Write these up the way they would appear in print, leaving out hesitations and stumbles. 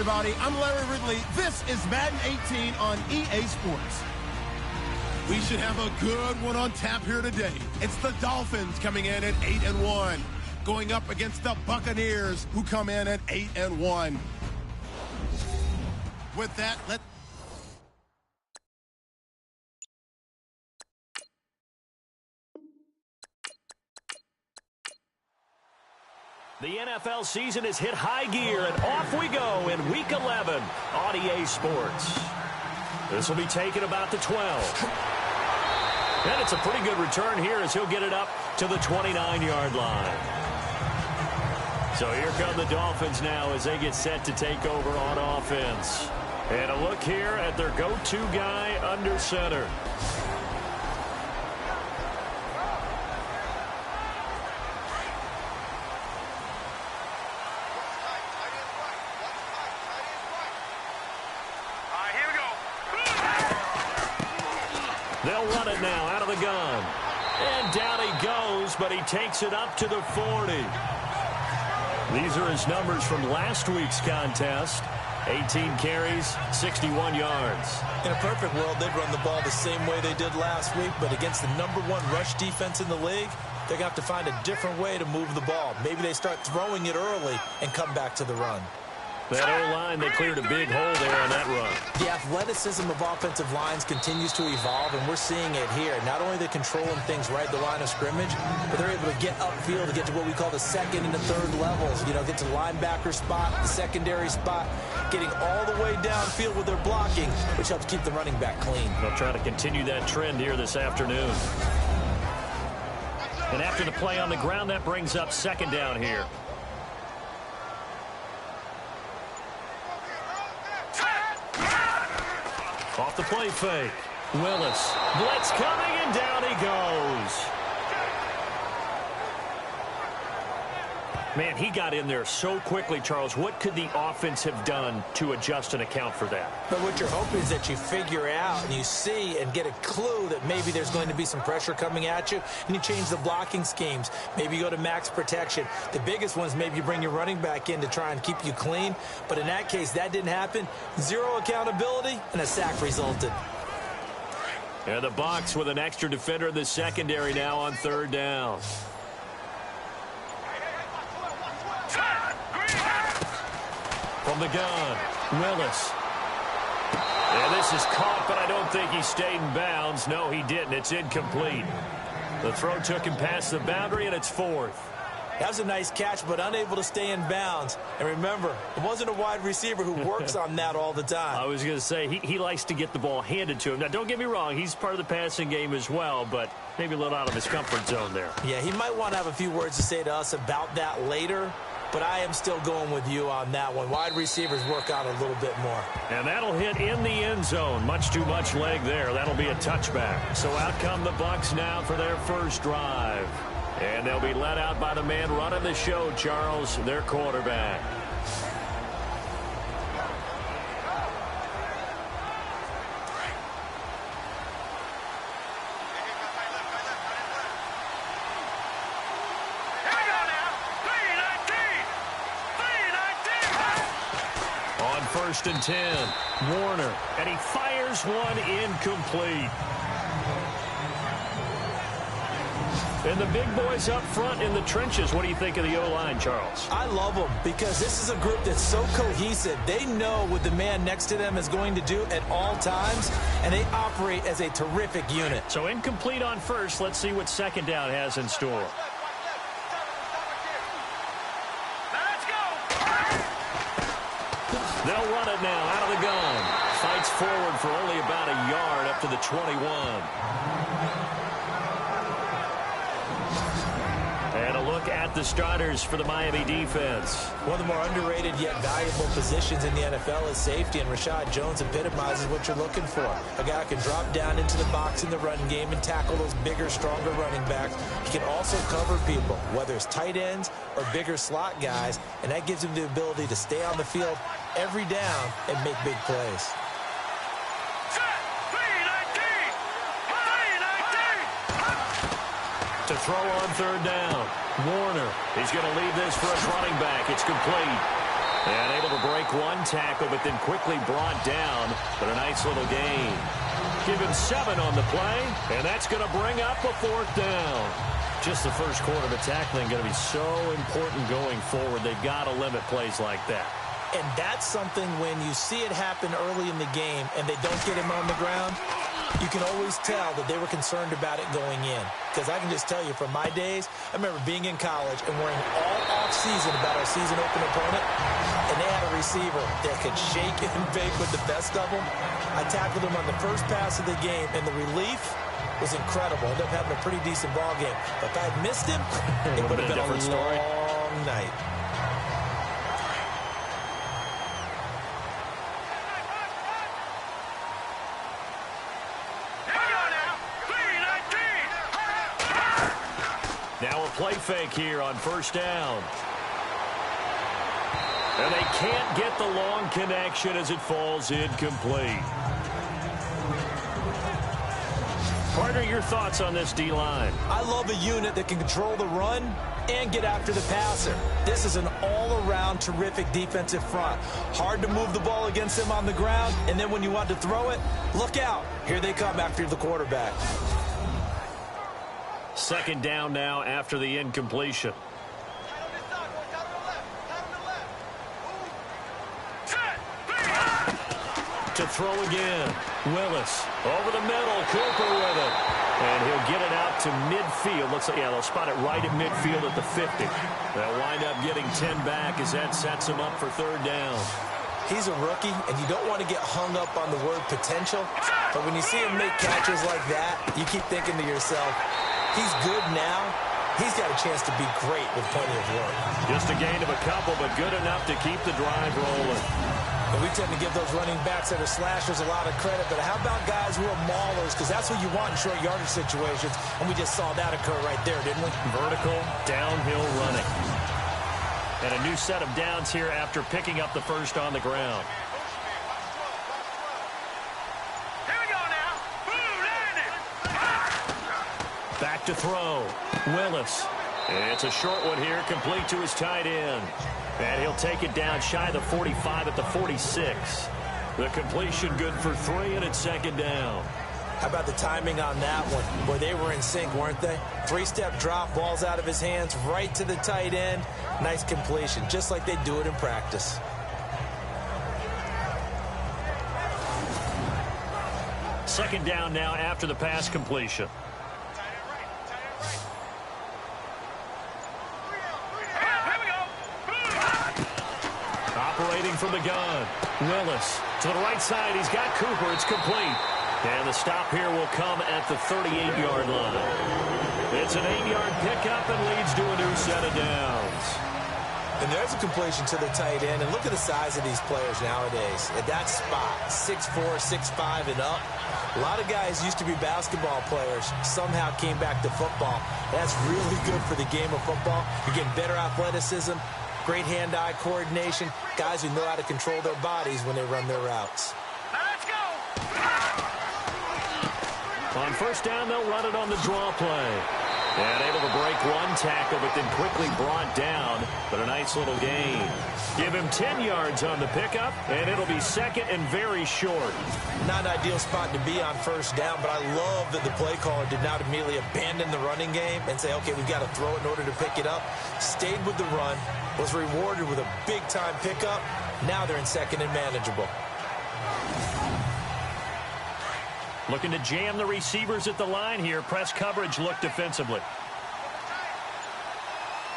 everybody. I'm Larry Ridley. This is Madden 18 on EA Sports. We should have a good one on tap here today. It's the Dolphins coming in at 8-1, going up against the Buccaneers, who come in at 8-1. With that, The NFL season has hit high gear, and off we go in Week 11 on EA Sports. This will be taken about the 12. And it's a pretty good return here as he'll get it up to the 29-yard line. So here come the Dolphins now as they get set to take over on offense. And a look here at their go-to guy under center. They'll run it now out of the gun. And down he goes, but he takes it up to the 40. These are his numbers from last week's contest. 18 carries, 61 yards. In a perfect world, they'd run the ball the same way they did last week, but against the #1 rush defense in the league, they're going to have to find a different way to move the ball. Maybe they start throwing it early and come back to the run. That O-line, they cleared a big hole there on that run. The athleticism of offensive lines continues to evolve, and we're seeing it here. Not only are they controlling things right at the line of scrimmage, but they're able to get upfield to get to what we call the second and the third levels. You know, get to the linebacker spot, the secondary spot, getting all the way downfield with their blocking, which helps keep the running back clean. They'll try to continue that trend here this afternoon. And after the play on the ground, that brings up second down here. Off the play fake. Willis. Blitz coming, and down he goes. Man, he got in there so quickly, Charles. What could the offense have done to adjust and account for that? But what you're hoping is that you figure out and you see and get a clue that maybe there's going to be some pressure coming at you, and you change the blocking schemes. Maybe you go to max protection. The biggest one is maybe you bring your running back in to try and keep you clean. But in that case, that didn't happen. Zero accountability, and a sack resulted. And the Bucs with an extra defender in the secondary now on third down. From the gun, Willis. And this is caught, but I don't think he stayed in bounds. No, he didn't. It's incomplete. The throw took him past the boundary, and it's fourth. That was a nice catch, but unable to stay in bounds. And remember, it wasn't a wide receiver who works on that all the time. I was going to say, he likes to get the ball handed to him. Now, don't get me wrong. He's part of the passing game as well, but maybe a little out of his comfort zone there. Yeah, he might want to have a few words to say to us about that later. But I am still going with you on that one. Wide receivers work out a little bit more. And that'll hit in the end zone. Much too much leg there. That'll be a touchback. So out come the Bucs now for their first drive. And they'll be led out by the man running the show, Charles, their quarterback. First and 10. Warner. And he fires one incomplete. And the big boys up front in the trenches. What do you think of the O-line, Charles? I love them because this is a group that's so cohesive. They know what the man next to them is going to do at all times, and they operate as a terrific unit. So incomplete on first. Let's see what second down has in store. They'll run it now out of the gun. Fights forward for only about a yard up to the 21. And a look at the starters for the Miami defense. One of the more underrated yet valuable positions in the NFL is safety, and Rashad Jones epitomizes what you're looking for. A guy who can drop down into the box in the run game and tackle those bigger, stronger running backs. He can also cover people, whether it's tight ends or bigger slot guys, and that gives him the ability to stay on the field every down and make big plays. To throw on third down. Warner. He's going to leave this for his running back. It's complete. And able to break one tackle, but then quickly brought down. But a nice little gain. Give him 7 on the play, and that's going to bring up a 4th down. Just the first quarter of the tackling going to be so important going forward. They've got to limit plays like that. And that's something when you see it happen early in the game and they don't get him on the ground, you can always tell that they were concerned about it going in. Because I can just tell you from my days, I remember being in college and worrying all off-season about our season-open opponent, and they had a receiver that could shake and bake with the best of them. I tackled him on the first pass of the game, and the relief was incredible. Ended up having a pretty decent ball game. But if I had missed him, it would have been a long night. Now a play fake here on 1st down. And they can't get the long connection as it falls incomplete. Partner, your thoughts on this D-line? I love a unit that can control the run and get after the passer. This is an all-around terrific defensive front. Hard to move the ball against them on the ground, and then when you want to throw it, look out. Here they come after the quarterback. 2nd down now after the incompletion. To throw again. Willis over the middle. Cooper with it. And he'll get it out to midfield. Looks like, yeah, they'll spot it right at midfield at the 50. They'll wind up getting 10 back as that sets him up for 3rd down. He's a rookie, and you don't want to get hung up on the word potential. But when you see him make catches like that, you keep thinking to yourself, he's good now. He's got a chance to be great with plenty of work. Just a gain of a couple, but good enough to keep the drive rolling. And we tend to give those running backs that are slashers a lot of credit, but how about guys who are maulers? Because that's what you want in short yardage situations, and we just saw that occur right there, didn't we? Vertical, downhill running. And a new set of downs here after picking up the 1st on the ground. Back to throw. Willis. It's a short one here, complete to his tight end. And he'll take it down shy of the 45 at the 46. The completion good for 3, and it's 2nd down. How about the timing on that one? Boy, they were in sync, weren't they? 3-step drop, ball's out of his hands, right to the tight end. Nice completion, just like they do it in practice. Second down now after the pass completion. Operating from the gun. Willis to the right side. He's got Cooper. It's complete. And the stop here will come at the 38-yard line. It's an 8-yard pickup and leads to a new set of downs. And there's a completion to the tight end. And look at the size of these players nowadays. At that spot, 6'4", 6'5", and up. A lot of guys used to be basketball players. Somehow came back to football. That's really good for the game of football. You're getting better athleticism, great hand-eye coordination, guys who know how to control their bodies when they run their routes. Let's go! On 1st down, they'll run it on the draw play. And able to break one tackle, but then quickly brought down. But a nice little gain. Give him 10 yards on the pickup, and it'll be 2nd and very short. Not an ideal spot to be on 1st down, but I love that the play caller did not immediately abandon the running game and say, okay, we've got to throw it in order to pick it up. Stayed with the run, was rewarded with a big-time pickup. Now they're in 2nd and manageable. Looking to jam the receivers at the line here. Press coverage look defensively.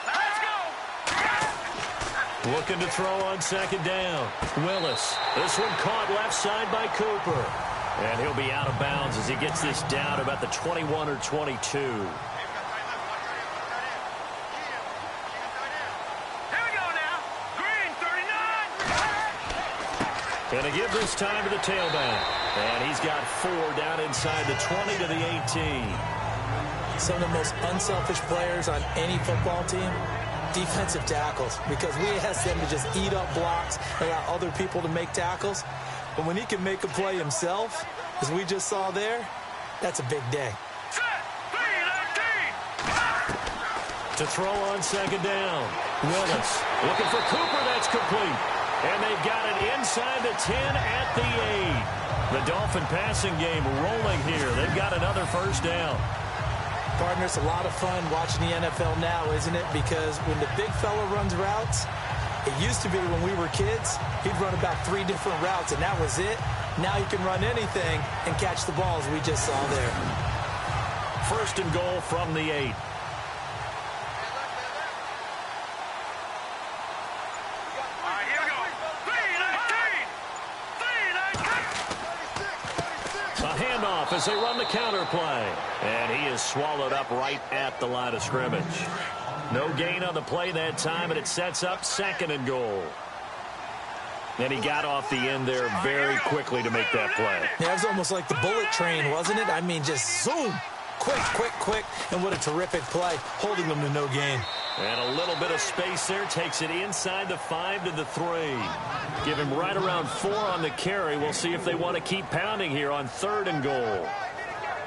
Let's go! Looking to throw on 2nd down. Willis. This one caught left side by Cooper. And he'll be out of bounds as he gets this down about the 21 or 22. Here we go now. Green, 39. And to give this time to the tailback. And he's got 4 down inside the 20 to the 18. Some of the most unselfish players on any football team, defensive tackles, because we ask them to just eat up blocks and allow other people to make tackles. But when he can make a play himself, as we just saw there, that's a big day. To throw on 2nd down. Willis looking for Cooper. That's complete. And they've got it inside the 10 at the 8. The Dolphin passing game rolling here. They've got another first down. Partner, it's a lot of fun watching the NFL now, isn't it? Because when the big fella runs routes, it used to be when we were kids, he'd run about 3 different routes, and that was it. Now he can run anything and catch the balls we just saw there. First and goal from the 8. As they run the counter play. And he is swallowed up right at the line of scrimmage. No gain on the play that time, and it sets up second and goal. And he got off the end there very quickly to make that play. Yeah, it was almost like the bullet train, wasn't it? I mean, just zoom. Quick, quick, quick. And what a terrific play, holding them to no gain. And a little bit of space there. Takes it inside the 5 to the 3. Give him right around 4 on the carry. We'll see if they want to keep pounding here on third and goal.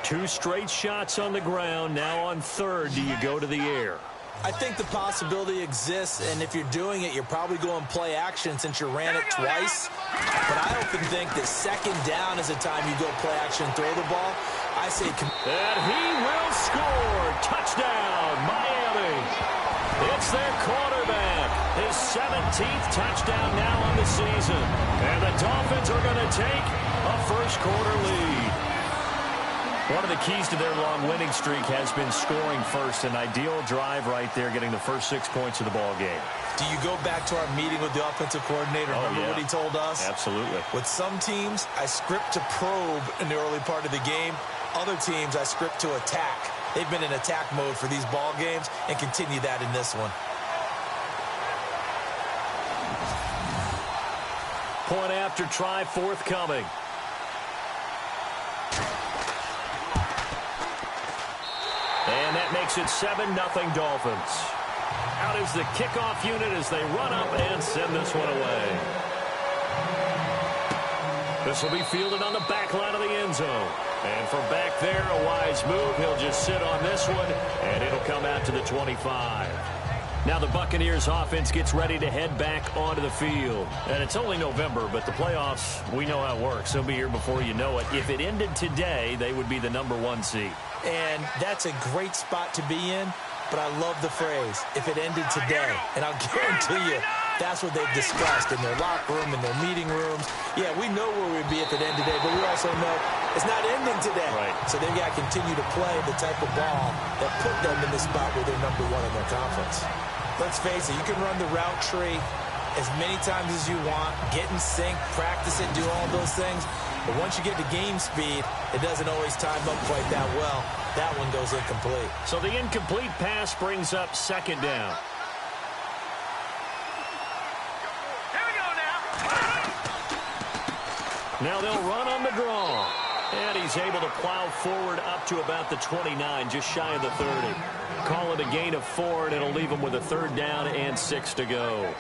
2 straight shots on the ground. Now on third, do you go to the air? I think the possibility exists, and if you're doing it, you're probably going play action since you ran it twice. But I often think that second down is the time you go play action and throw the ball. I say... And he will score. Touchdown, Miami. It's their quarterback. His 17th touchdown now on the season. And the Dolphins are going to take a first-quarter lead. One of the keys to their long winning streak has been scoring first. An ideal drive right there, getting the first 6 points of the ball game. Do you go back to our meeting with the offensive coordinator? Remember what he told us? Absolutely. With some teams, I script to probe in the early part of the game. Other teams, I script to attack. They've been in attack mode for these ball games and continue that in this one. Point after try forthcoming. And that makes it 7-0 Dolphins. Out is the kickoff unit as they run up and send this one away. This will be fielded on the back line of the end zone. And from back there, a wise move. He'll just sit on this one, and it'll come out to the 25. Now the Buccaneers offense gets ready to head back onto the field. And it's only November, but the playoffs, we know how it works. They'll be here before you know it. If it ended today, they would be the #1 seed. And that's a great spot to be in, but I love the phrase, if it ended today. And I'll guarantee you, that's what they've discussed in their locker room, in their meeting rooms. Yeah, we know where we'd be if it ended today, but we also know it's not ending today. Right. So they've got to continue to play the type of ball that put them in the spot where they're #1 in their conference. Let's face it, you can run the route tree as many times as you want, get in sync, practice it, do all those things. But once you get to game speed, it doesn't always time up quite that well. That one goes incomplete. So the incomplete pass brings up second down. Here we go now. Now they'll run on the draw. And he's able to plow forward up to about the 29, just shy of the 30. Call it a gain of 4, and it'll leave him with a third down and 6 to go.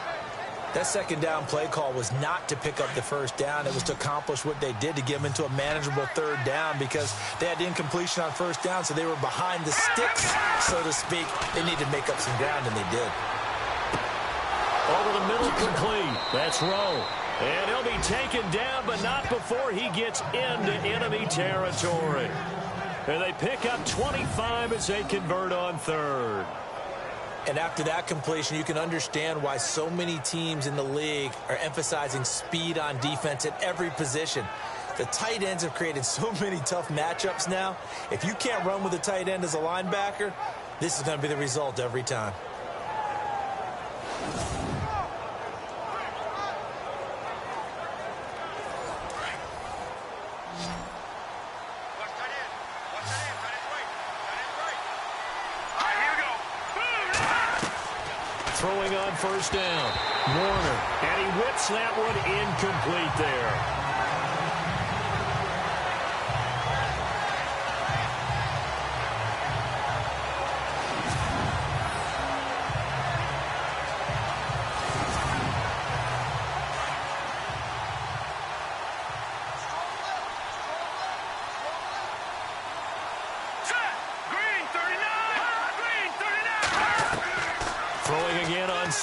That second down play call was not to pick up the first down. It was to accomplish what they did, to get them into a manageable third down, because they had incompletion on first down, so they were behind the sticks, so to speak. They needed to make up some ground, and they did. Over the middle, complete. That's Rowe. And he'll be taken down, but not before he gets into enemy territory. And they pick up 25 as they convert on third. And after that completion, you can understand why so many teams in the league are emphasizing speed on defense at every position. The tight ends have created so many tough matchups now. If you can't run with a tight end as a linebacker, this is going to be the result every time. Throwing on first down, Warner, and he whips that one incomplete there.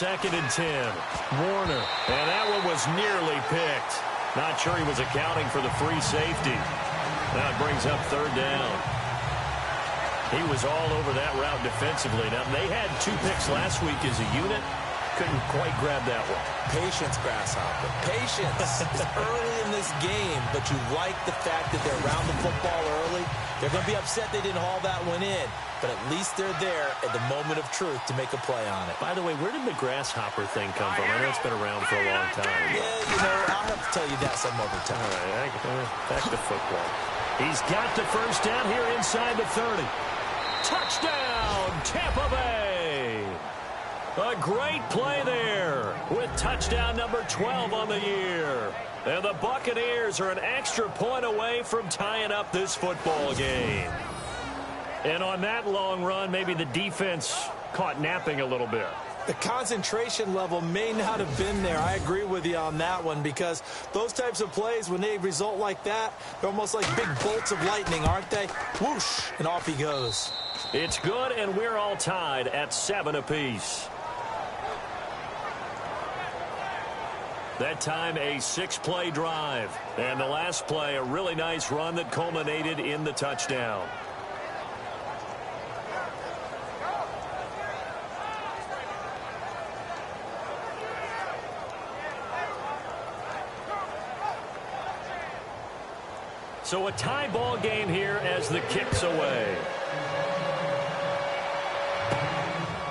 2nd and 10. Warner. And that one was nearly picked. Not sure he was accounting for the free safety. Now it brings up 3rd down. He was all over that route defensively. Now, they had 2 picks last week as a unit. Couldn't quite grab that one. Patience, Grasshopper. Patience. It's early in this game, but you like the fact that they're around the football early. They're going to be upset they didn't haul that one in, but at least they're there at the moment of truth to make a play on it. By the way, where did the grasshopper thing come from? I know it's been around for a long time. Yeah, you know, I'll have to tell you that some other time. All right, back to football. He's got the 1st down here inside the 30. Touchdown, Tampa Bay! A great play there with touchdown number 12 on the year. And the Buccaneers are an extra point away from tying up this football game. And on that long run, maybe the defense caught napping a little bit. The concentration level may not have been there. I agree with you on that one, because those types of plays, when they result like that, they're almost like big bolts of lightning, aren't they? Whoosh, and off he goes. It's good, and we're all tied at 7 apiece. That time, a 6-play drive. And the last play, a really nice run that culminated in the touchdown. So a tie ball game here as the kick's away.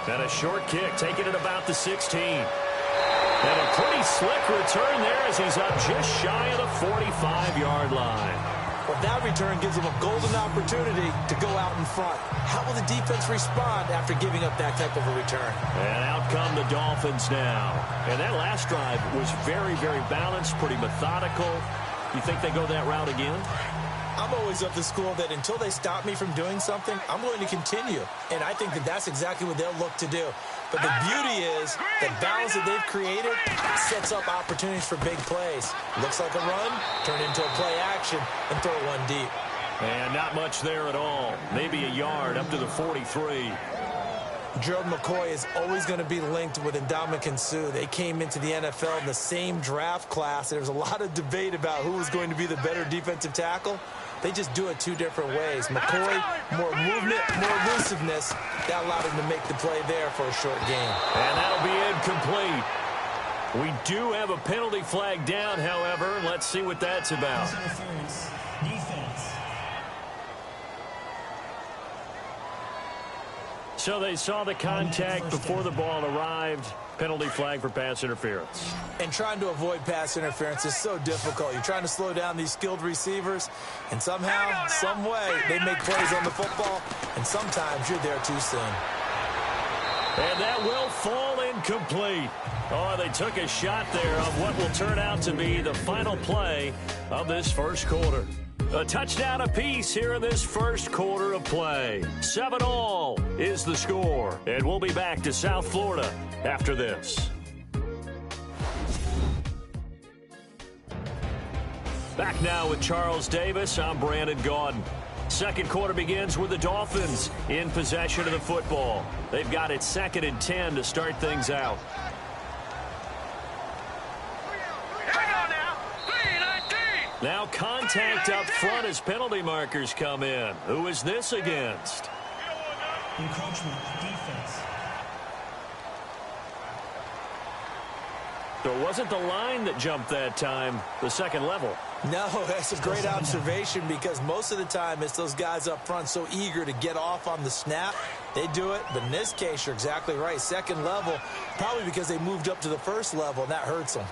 And a short kick, taking it about the 16. And a pretty slick return there as he's up just shy of the 45-yard line. Well, that return gives him a golden opportunity to go out in front. How will the defense respond after giving up that type of a return? And out come the Dolphins now. And that last drive was very, very balanced, pretty methodical. You think they go that route again? I'm always of the school that until they stop me from doing something, I'm going to continue. And I think that that's exactly what they'll look to do. But the beauty is the balance that they've created sets up opportunities for big plays. Looks like a run, turn into a play action, and throw one deep. And not much there at all. Maybe a yard up to the 43. Gerald McCoy is always going to be linked with Ndamukong Suh. They came into the NFL in the same draft class. There was a lot of debate about who was going to be the better defensive tackle. They just do it 2 different ways. McCoy, more movement, more elusiveness. That allowed him to make the play there for a short gain. And that'll be incomplete. We do have a penalty flag down, however. Let's see what that's about. Defense. So they saw the contact before the ball arrived. Penalty flag for pass interference. And trying to avoid pass interference is so difficult. You're trying to slow down these skilled receivers, and somehow, some way, they make plays on the football, and sometimes you're there too soon. And that will fall incomplete. Oh, they took a shot there on what will turn out to be the final play of this first quarter. A touchdown apiece here in this first quarter of play. 7-all is the score. And we'll be back to South Florida after this. Back now with Charles Davis. I'm Brandon Gaudin. Second quarter begins with the Dolphins in possession of the football. They've got it 2nd and 10 to start things out. Now contact up front as penalty markers come in. Who is this against? Encroachment defense. So it wasn't the line that jumped that time, the second level. No, that's a great observation, because most of the time it's those guys up front so eager to get off on the snap. They do it, but in this case, you're exactly right. Second level, probably because they moved up to the first level, and that hurts them.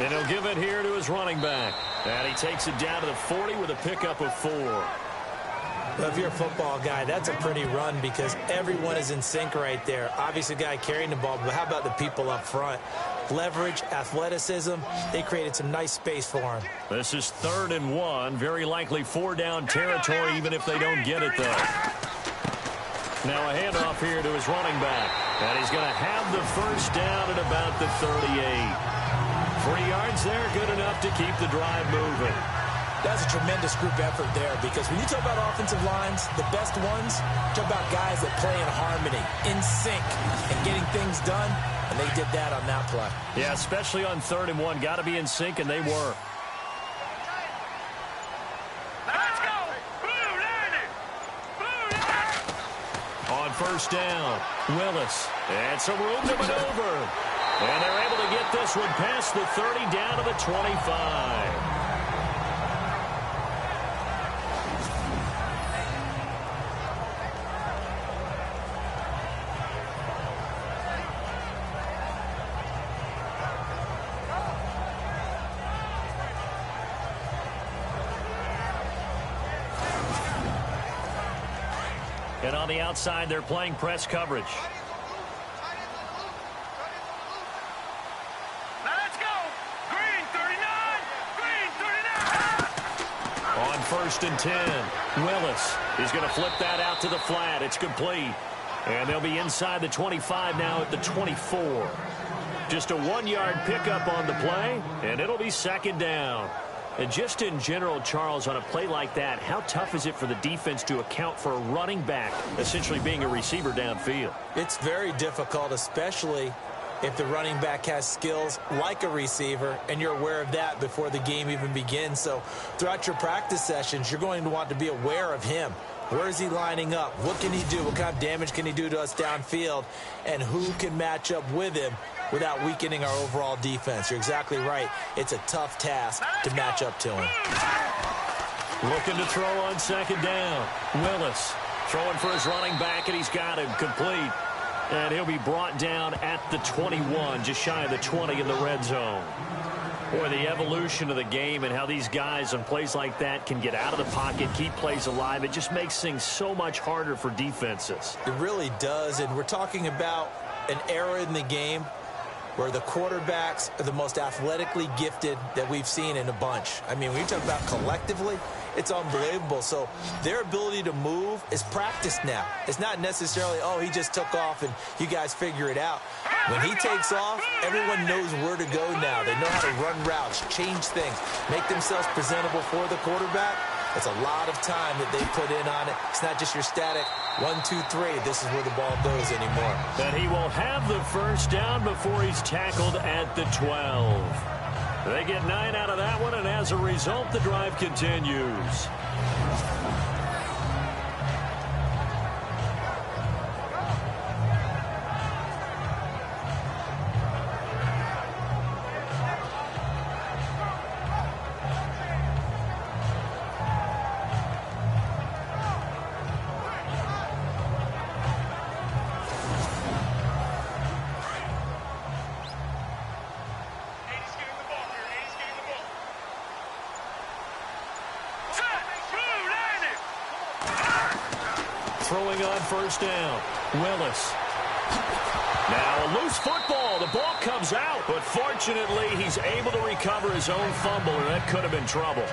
And he'll give it here to his running back. And he takes it down to the 40 with a pickup of 4. Well, if you're a football guy, that's a pretty run, because everyone is in sync right there. Obviously, the guy carrying the ball, but how about the people up front? Leverage, athleticism, they created some nice space for him. This is 3rd and 1. Very likely 4-down territory, even if they don't get it, though. Now a handoff here to his running back. And he's going to have the first down at about the 38. 3 yards there, good enough to keep the drive moving. That's a tremendous group effort there, because when you talk about offensive lines, the best ones, talk about guys that play in harmony, in sync, and getting things done, and they did that on that play. Yeah, especially on 3rd and 1. Got to be in sync, and they were. Let's go! Blue Lady! Blue Lady! On 1st down, Willis. And some room to maneuver. And they're able to get this one past the 30 down to the 25. And on the outside, they're playing press coverage. Now let's go! Green 39! Green 39! On 1st and 10, Willis is going to flip that out to the flat. It's complete. And they'll be inside the 25 now at the 24. Just a 1-yard pickup on the play, and it'll be 2nd down. And just in general, Charles, on a play like that, how tough is it for the defense to account for a running back essentially being a receiver downfield? It's very difficult, especially if the running back has skills like a receiver, and you're aware of that before the game even begins. So throughout your practice sessions, you're going to want to be aware of him. Where is he lining up? What can he do? What kind of damage can he do to us downfield? And who can match up with him without weakening our overall defense? You're exactly right. It's a tough task to match up to him. Looking to throw on 2nd down. Willis throwing for his running back, and he's got him complete. And he'll be brought down at the 21, just shy of the 20 in the red zone. Boy, the evolution of the game and how these guys on plays like that can get out of the pocket, keep plays alive, it just makes things so much harder for defenses. It really does, and we're talking about an era in the game where the quarterbacks are the most athletically gifted that we've seen in a bunch. I mean, when you talk about collectively, it's unbelievable. So their ability to move is practiced now. It's not necessarily, oh, he just took off and you guys figure it out. When he takes off, everyone knows where to go now. They know how to run routes, change things, make themselves presentable for the quarterback. It's a lot of time that they put in on it. It's not just your static 1, 2, 3. This is where the ball goes anymore. And he will have the 1st down before he's tackled at the 12. They get 9 out of that one, and as a result, the drive continues. Throwing on 1st down, Willis. Now a loose football. The ball comes out, but fortunately he's able to recover his own fumble, and that could have been trouble.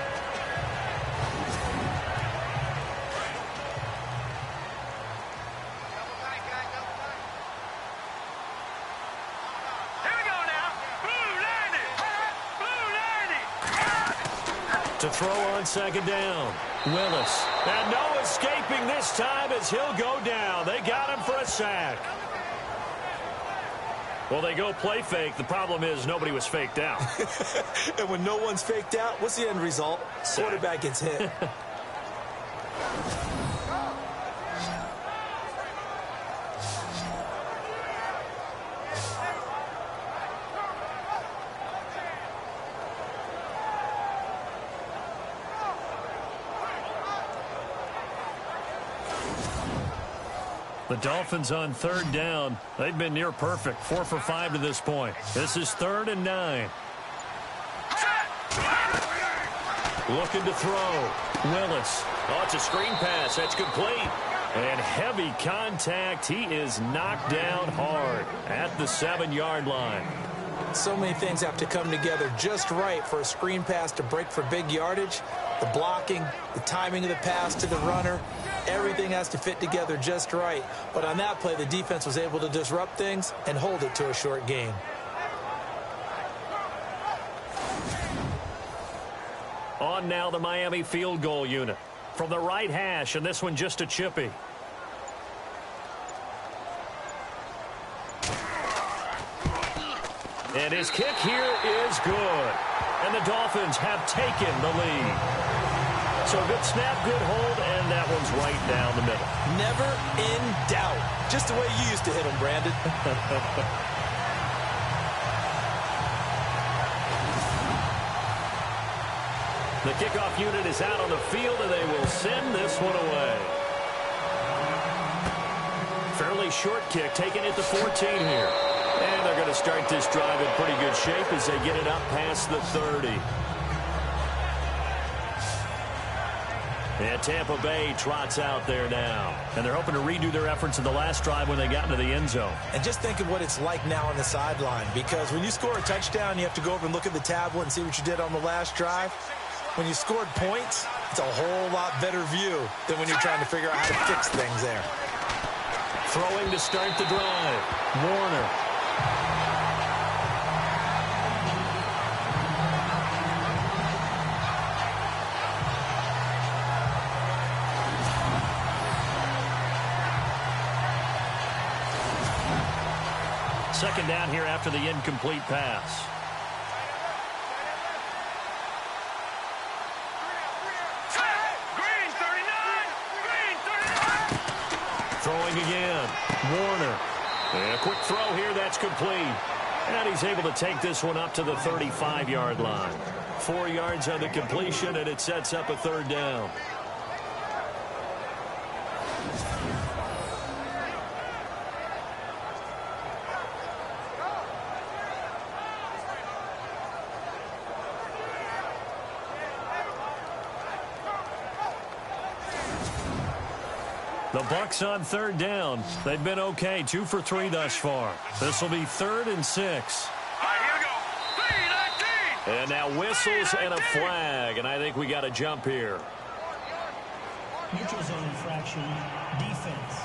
Here we go now! Blue Lady! Blue Lady! To throw on 2nd down, Willis. And no escaping this time as he'll go down. They got him for a sack. Well, they go play fake. The problem is nobody was faked out. And when no one's faked out, what's the end result? Sack. Quarterback gets hit. The Dolphins on 3rd down. They've been near perfect. 4 for 5 to this point. This is 3rd and 9. Looking to throw. Willis. Oh, it's a screen pass. That's complete. And heavy contact. He is knocked down hard at the 7-yard line. So many things have to come together just right for a screen pass to break for big yardage. The blocking, the timing of the pass to the runner, everything has to fit together just right. But on that play, the defense was able to disrupt things and hold it to a short gain. On now the Miami field goal unit. From the right hash, and this one just a chippy. And his kick here is good. And the Dolphins have taken the lead. So good snap, good hold, and that one's right down the middle. Never in doubt. Just the way you used to hit them, Brandon. The kickoff unit is out on the field, and they will send this one away. Fairly short kick, taking it to 14 here. And they're going to start this drive in pretty good shape as they get it up past the 30. And Tampa Bay trots out there now. And they're hoping to redo their efforts in the last drive when they got into the end zone. And just think of what it's like now on the sideline. Because when you score a touchdown, you have to go over and look at the tablet and see what you did on the last drive. When you scored points, it's a whole lot better view than when you're trying to figure out how to fix things there. Throwing to start the drive. Warner. Second down here after the incomplete pass. Green 39! Green 39! Throwing again. Warner. And a quick throw here. That's complete. And he's able to take this one up to the 35-yard line. 4 yards on the completion, and it sets up a third down. The Bucs on third down. They've been okay, 2 for 3 thus far. This will be 3rd and 6. All right, here we go. 3-19! And now whistles and a flag, and I think we got a jump here. Neutral zone infraction, defense.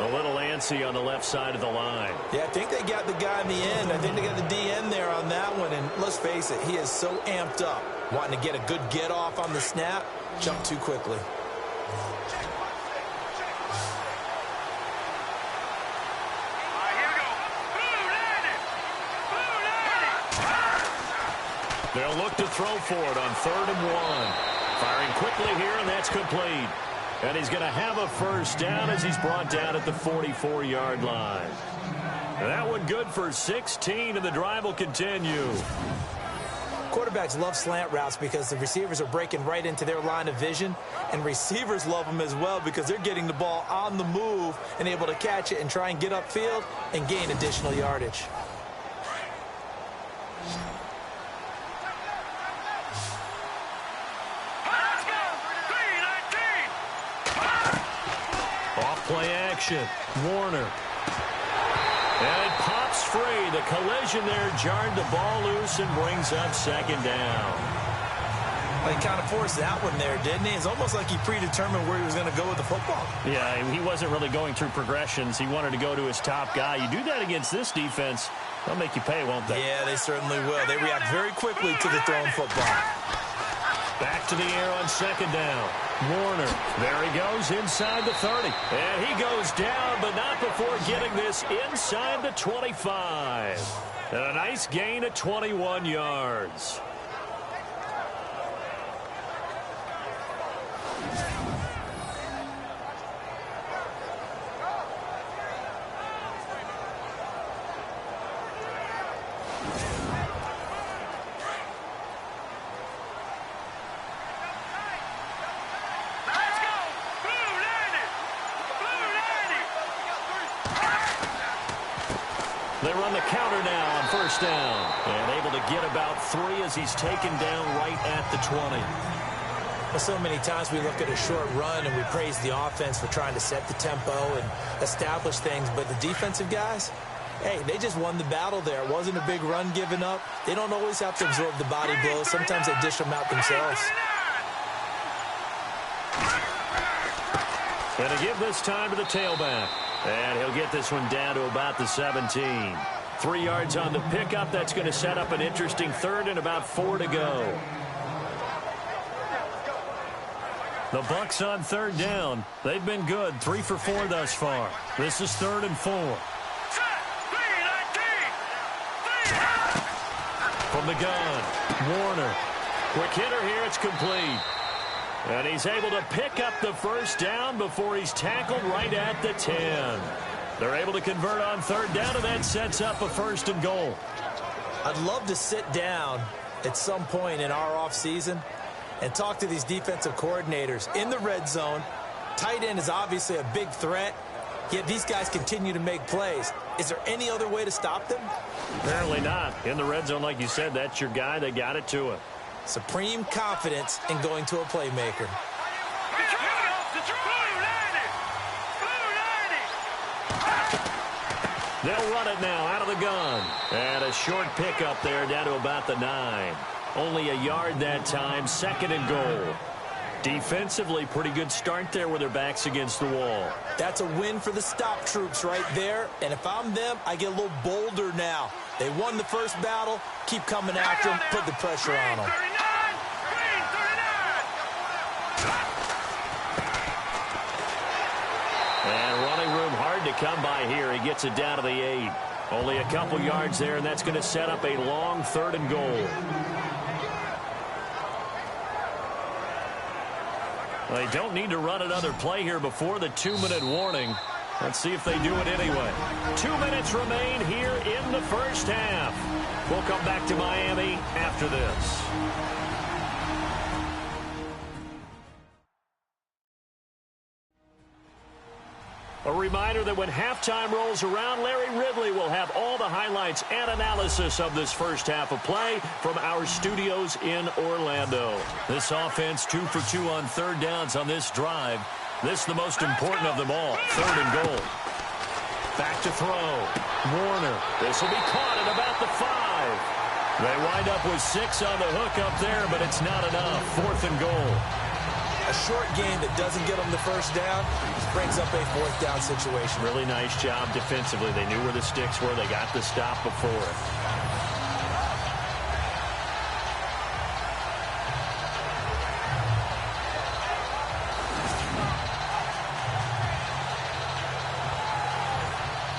A little antsy on the left side of the line. Yeah, I think they got the guy in the end. I think they got the DN there on that one. And let's face it, he is so amped up, wanting to get a good get off on the snap, jump too quickly. They'll look to throw for it on 3rd and 1. Firing quickly here, and that's complete. And he's going to have a first down as he's brought down at the 44-yard line. And that one good for 16, and the drive will continue. Quarterbacks love slant routes because the receivers are breaking right into their line of vision, and receivers love them as well because they're getting the ball on the move and able to catch it and try and get upfield and gain additional yardage. Play action. Warner. And it pops free. The collision there jarred the ball loose and brings up 2nd down. Well, he kind of forced that one there, didn't he? It's almost like he predetermined where he was going to go with the football. Yeah, he wasn't really going through progressions. He wanted to go to his top guy. You do that against this defense, they'll make you pay, won't they? Yeah, they certainly will. They react very quickly to the thrown football. Back to the air on 2nd down. Warner, there he goes inside the 30. And he goes down, but not before getting this inside the 25. And a nice gain of 21 yards. They run the counter now on 1st down. And able to get about 3 as he's taken down right at the 20. Well, so many times we look at a short run and we praise the offense for trying to set the tempo and establish things. But the defensive guys, hey, they just won the battle there. It wasn't a big run given up. They don't always have to absorb the body blows. Sometimes they dish them out themselves. Going to give this time to the tailback. And he'll get this one down to about the 17. 3 yards on the pickup. That's going to set up an interesting third and about 4 to go. The Bucs on third down. They've been good, 3 for 4 thus far. This is 3rd and 4. From the gun, Warner. Quick hitter here, it's complete. And he's able to pick up the first down before he's tackled right at the 10. They're able to convert on third down, and that sets up a 1st and goal. I'd love to sit down at some point in our offseason and talk to these defensive coordinators in the red zone. Tight end is obviously a big threat, yet these guys continue to make plays. Is there any other way to stop them? Apparently not. In the red zone, like you said, that's your guy. They got it to him. Supreme confidence in going to a playmaker. They'll run it now out of the gun. And a short pickup there down to about the 9. Only a yard that time, 2nd and goal. Defensively, pretty good start there with their backs against the wall. That's a win for the stop troops right there. And if I'm them, I get a little bolder now. They won the first battle. Keep coming after them. Put the pressure on them. And running room hard to come by here. He gets it down to the 8. Only a couple yards there, and that's going to set up a long 3rd and goal. They don't need to run another play here before the 2-minute warning. Let's see if they do it anyway. 2 minutes remain here in the first half. We'll come back to Miami after this. A reminder that when halftime rolls around, Larry Ridley will have all the highlights and analysis of this first half of play from our studios in Orlando. This offense 2 for 2 on third downs on this drive. This is the most important of them all, 3rd and goal. Back to throw. Warner. This will be caught at about the 5. They wind up with 6 on the hook up there, but it's not enough. 4th and goal. A short game that doesn't get them the first down brings up a 4th down situation. Really nice job defensively. They knew where the sticks were. They got the stop before it.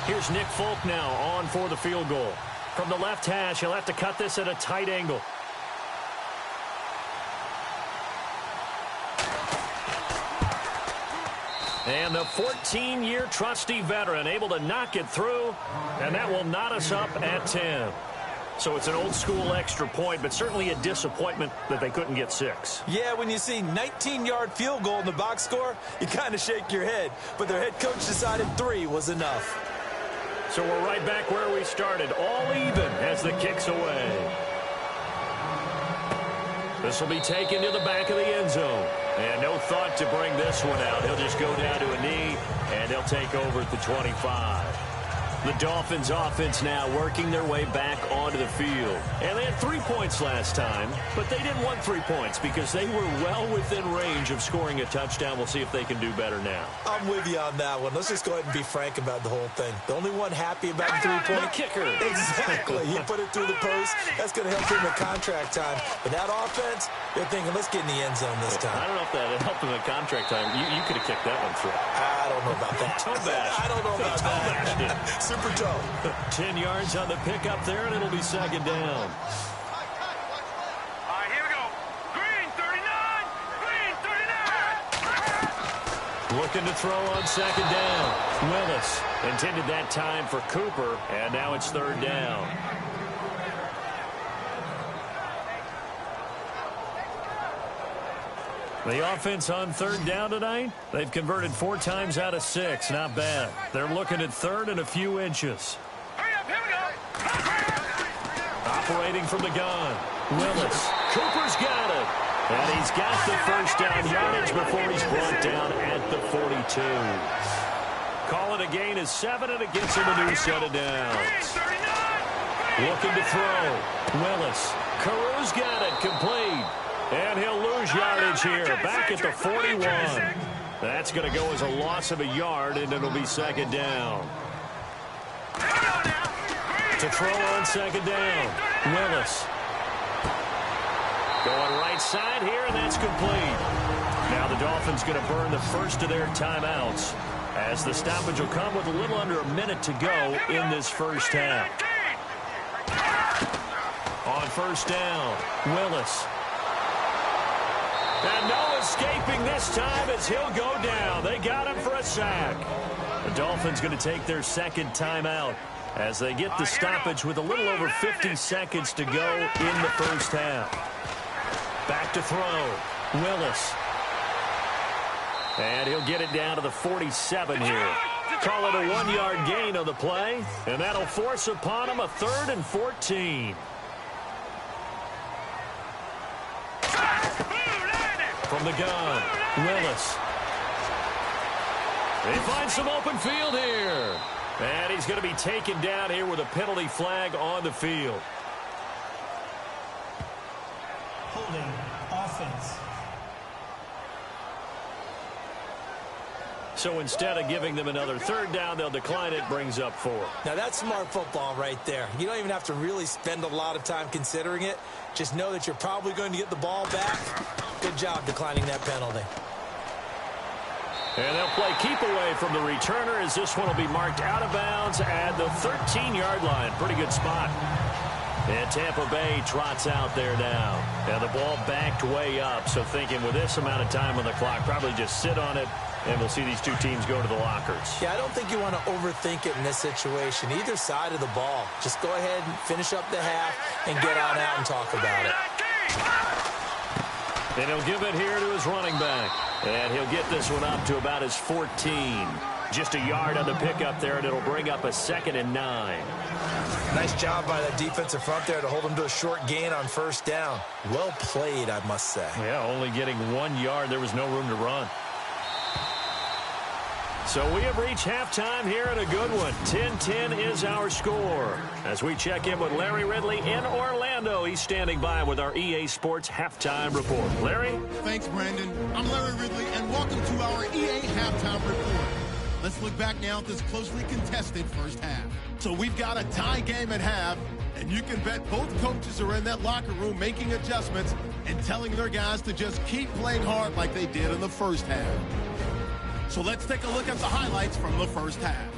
Here's Nick Folk now on for the field goal. From the left hash, he'll have to cut this at a tight angle. And the 14-year trusty veteran able to knock it through, and that will knot us up at 10. So it's an old-school extra point, but certainly a disappointment that they couldn't get 6. Yeah, when you see 19-yard field goal in the box score, you kind of shake your head. But their head coach decided 3 was enough. So we're right back where we started, all even as the kick's away. This will be taken to the back of the end zone. And no thought to bring this one out. He'll just go down to a knee, and they'll take over at the 25. The Dolphins offense now working their way back onto the field. And they had 3 points last time, but they didn't want 3 points because they were well within range of scoring a touchdown. We'll see if they can do better now. I'm with you on that one. Let's just go ahead and be frank about the whole thing. The only one happy about the 3-point kicker. Exactly. He put it through the post. That's going to help him at contract time. But that offense, they're thinking, let's get in the end zone this time. I don't know if that helped him at contract time. You could have kicked that one through. I don't know about that. Toe bash. I don't know about that. Super toe. 10 yards on the pickup there, and it'll be 2nd down. All right, here we go. Green 39. Green 39. Looking to throw on 2nd down. Willis intended that time for Cooper, and now it's 3rd down. The offense on 3rd down tonight, they've converted 4 times out of 6. Not bad. They're looking at 3rd and a few inches. Hurry up, here we go. Operating from the gun. Willis. Cooper's got it. And he's got the first down yardage before he's brought down at the 42. Call it a gain of 7, and it gets him a new set of downs. Looking to throw. Willis. Caru's got it. Complete. And he'll lose yardage here, back at the 41. That's going to go as a loss of a yard, and it'll be 2nd down. To throw on second down, Willis. Going right side here, and that's complete. Now the Dolphins going to burn the first of their timeouts, as the stoppage will come with a little under a minute to go in this first half. On first down, Willis. And no escaping this time as he'll go down. They got him for a sack. The Dolphins going to take their second timeout as they get the stoppage with a little over 50 seconds to go in the first half. Back to throw, Willis. And he'll get it down to the 47 here. Call it a 1-yard gain on the play, and that'll force upon him a 3rd and 14. From the gun, Willis. They find some open field here. And he's going to be taken down here with a penalty flag on the field. Holding offense. So instead of giving them another 3rd down, they'll decline it, brings up 4. Now that's smart football right there. You don't even have to really spend a lot of time considering it. Just know that you're probably going to get the ball back. Good job declining that penalty. And they'll play keep away from the returner as this one will be marked out of bounds at the 13-yard line. Pretty good spot. And Tampa Bay trots out there now. And the ball backed way up. So thinking with this amount of time on the clock, probably just sit on it, and we'll see these two teams go to the lockers. Yeah, I don't think you want to overthink it in this situation. Either side of the ball. Just go ahead and finish up the half and get on out and talk about it. And he'll give it here to his running back. And he'll get this one up to about his 14. Just a yard on the pickup there, and it'll bring up a 2nd and 9. Nice job by that defensive front there to hold him to a short gain on first down. Well played, I must say. Yeah, only getting 1 yard. There was no room to run. So we have reached halftime here at a good one. 10-10 is our score. As we check in with Larry Ridley in Orlando, he's standing by with our EA Sports Halftime Report. Larry? Thanks, Brandon. I'm Larry Ridley, and welcome to our EA Halftime Report. Let's look back now at this closely contested first half. So we've got a tie game at half, and you can bet both coaches are in that locker room making adjustments and telling their guys to just keep playing hard like they did in the first half. So let's take a look at the highlights from the first half.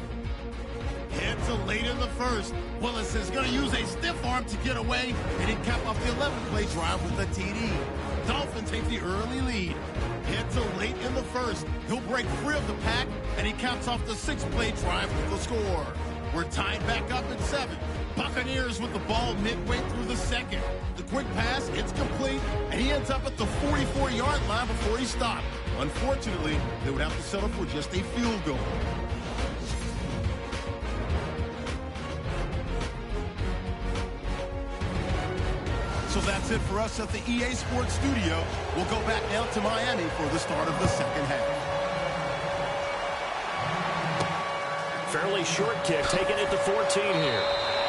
Head to late in the first. Willis is going to use a stiff arm to get away, and he capped off the 11-play drive with a TD. Dolphins take the early lead. Head to late in the first. He'll break free of the pack, and he caps off the 6-play drive with the score. We're tied back up at 7. Buccaneers with the ball midway through the second. The quick pass, it's complete, and he ends up at the 44-yard line before he stopped. Unfortunately, they would have to settle for just a field goal. So that's it for us at the EA Sports Studio. We'll go back now to Miami for the start of the second half. Fairly short kick, taking it to 14 here.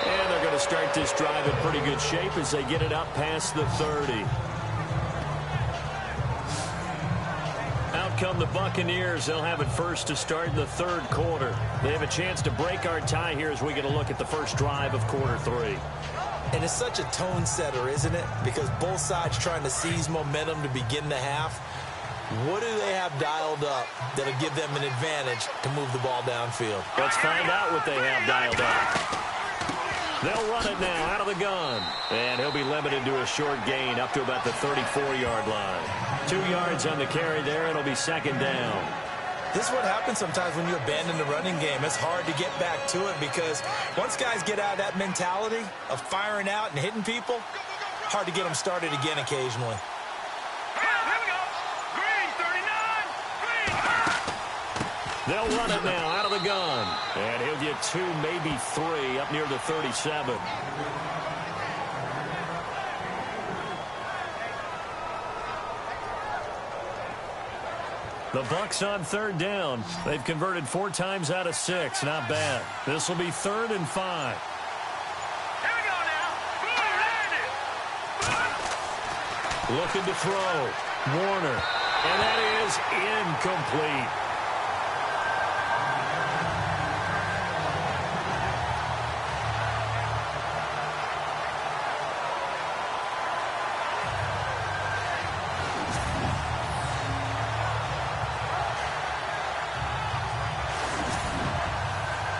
And they're going to start this drive in pretty good shape as they get it up past the 30. Out come the Buccaneers. They'll have it first to start in the third quarter. They have a chance to break our tie here as we get a look at the first drive of quarter 3. And it's such a tone setter, isn't it? Because both sides trying to seize momentum to begin the half. What do they have dialed up that'll give them an advantage to move the ball downfield? Let's find out what they have dialed up. They'll run it now out of the gun. And he'll be limited to a short gain up to about the 34-yard line. 2 yards on the carry there. It'll be second down. This is what happens sometimes when you abandon the running game. It's hard to get back to it because once guys get out of that mentality of firing out and hitting people, hard to get them started again occasionally. They'll run it now out of the gun. And he'll get 2, maybe 3 up near the 37. The Bucs on third down. They've converted 4 times out of 6. Not bad. This will be 3rd and 5. Here we go now. Looking to throw. Warner. And that is incomplete.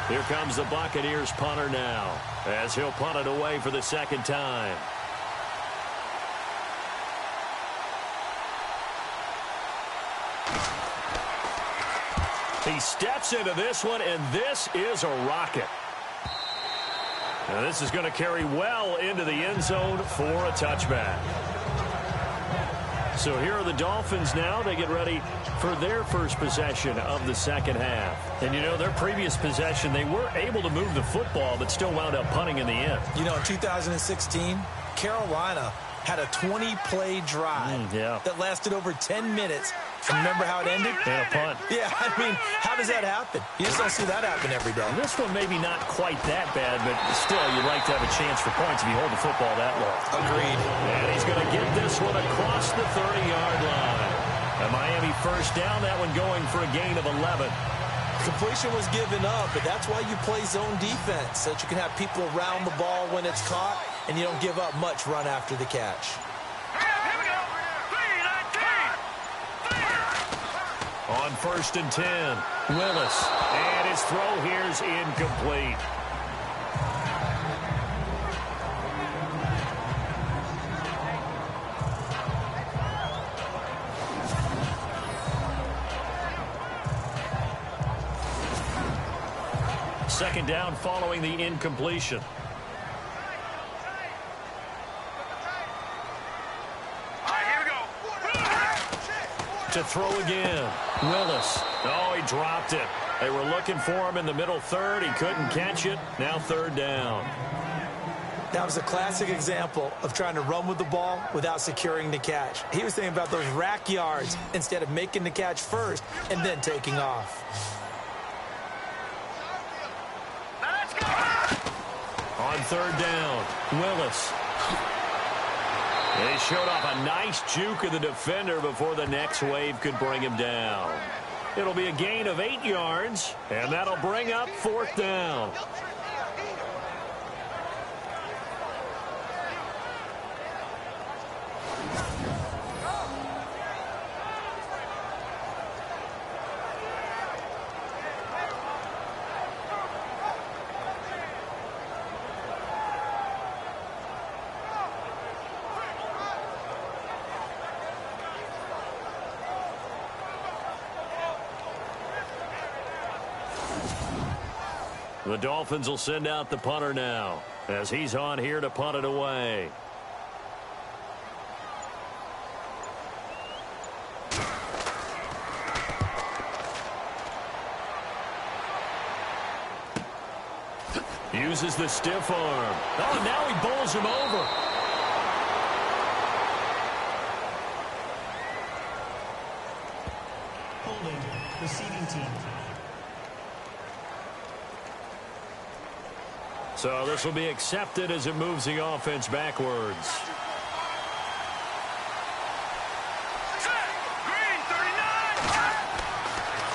Here comes the Buccaneers punter now, as he'll punt it away for the second time. He steps into this one, and this is a rocket. Now this is going to carry well into the end zone for a touchback. So here are the Dolphins now. They get ready for their first possession of the second half. And, you know, their previous possession, they were able to move the football, but still wound up punting in the end. You know, in 2016, Carolina had a 20-play drive that lasted over 10 minutes. Remember how it ended? And a punt. Yeah, I mean, how does that happen? You just don't see that happen every day. This one maybe not quite that bad, but still you'd like to have a chance for points if you hold the football that long. Agreed. And he's going to get this one across the 30-yard line. A Miami first down, that one going for a gain of 11. Completion was given up, but that's why you play zone defense, so that you can have people around the ball when it's caught, and you don't give up much run after the catch. On 1st and 10, Willis, and his throw here is incomplete. Second down following the incompletion. To throw again. Willis. Oh, he dropped it. They were looking for him in the middle third. He couldn't catch it. Now third down. That was a classic example of trying to run with the ball without securing the catch. He was thinking about those rack yards instead of making the catch first and then taking off. On third down, Willis. He showed off a nice juke of the defender before the next wave could bring him down. It'll be a gain of 8 yards, and that'll bring up fourth down. The Dolphins will send out the punter now, as he's on here to punt it away. Uses the stiff arm. Oh, now he bowls him over. Holding, receiving team. So this will be accepted as it moves the offense backwards.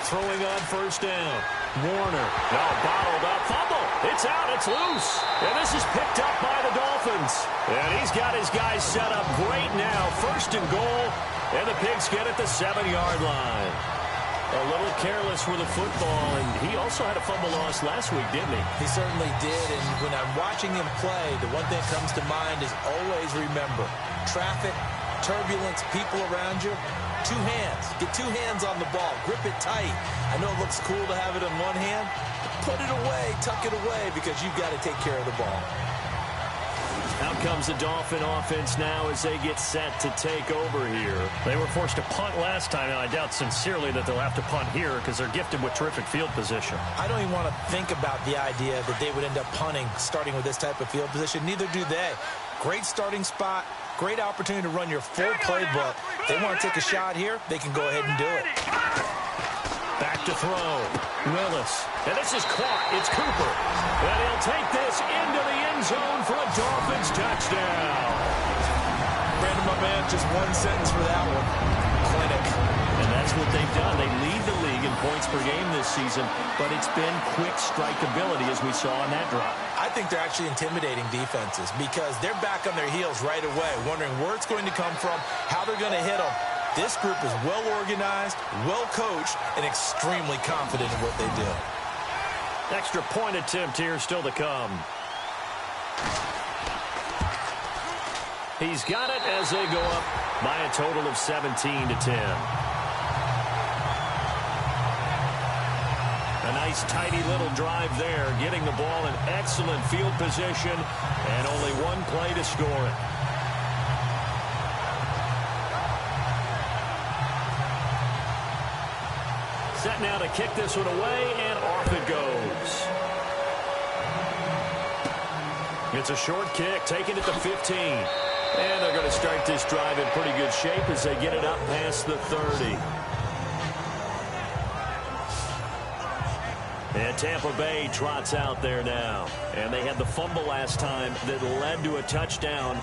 Throwing on first down. Warner. No, bottled up. Fumble. It's out. It's loose. And this is picked up by the Dolphins. And he's got his guys set up great now. First and goal. And the Pigs get at the 7-yard line. A little careless with the football, and he also had a fumble loss last week, didn't he? He certainly did, and when I'm watching him play, the one thing that comes to mind is always remember, traffic, turbulence, people around you, 2 hands. Get 2 hands on the ball. Grip it tight. I know it looks cool to have it in one hand, but put it away, tuck it away, because you've got to take care of the ball. Out comes the Dolphin offense now as they get set to take over here. They were forced to punt last time, and I doubt sincerely that they'll have to punt here because they're gifted with terrific field position. I don't even want to think about the idea that they would end up punting starting with this type of field position. Neither do they. Great starting spot, great opportunity to run your full playbook. If they want to take a shot here, they can go ahead and do it. Back to throw. Willis. And this is caught. It's Cooper. And he'll take this into the end zone for a Dolphins touchdown. Brandon, my man, just one sentence for that one. Clinic. And that's what they've done. They lead the league in points per game this season, but it's been quick strikeability as we saw in that drive. I think they're actually intimidating defenses because they're back on their heels right away, wondering where it's going to come from, how they're going to hit them. This group is well organized, well coached, and extremely confident in what they do. Extra point attempt here still to come. He's got it as they go up by a total of 17-10. A nice, tidy little drive there, getting the ball in excellent field position, and only one play to score it. Set now to kick this one away, and off it goes. It's a short kick, taking it to 15. And they're going to start this drive in pretty good shape as they get it up past the 30. And Tampa Bay trots out there now. And they had the fumble last time that led to a touchdown.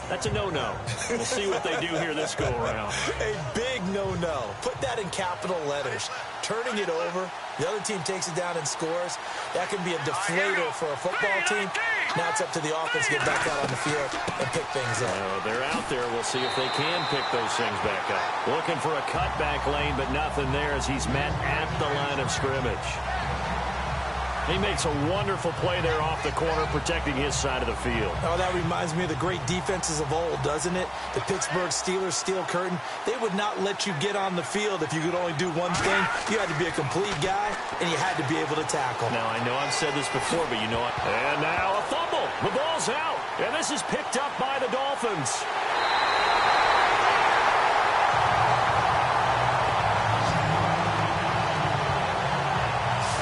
That's a no-no. We'll see what they do here this go-around. A big no-no. Put that in capital letters. Turning it over, the other team takes it down and scores. That can be a deflator for a football team. Now it's up to the offense to get back out on the field and pick things up. They're out there. We'll see if they can pick those things back up. Looking for a cutback lane, but nothing there as he's met at the line of scrimmage. He makes a wonderful play there off the corner, protecting his side of the field. Oh, that reminds me of the great defenses of old, doesn't it? The Pittsburgh Steelers steel curtain. They would not let you get on the field if you could only do one thing. You had to be a complete guy, and you had to be able to tackle. Now, I know I've said this before, but you know what? And now a fumble. The ball's out, and this is picked up by the Dolphins.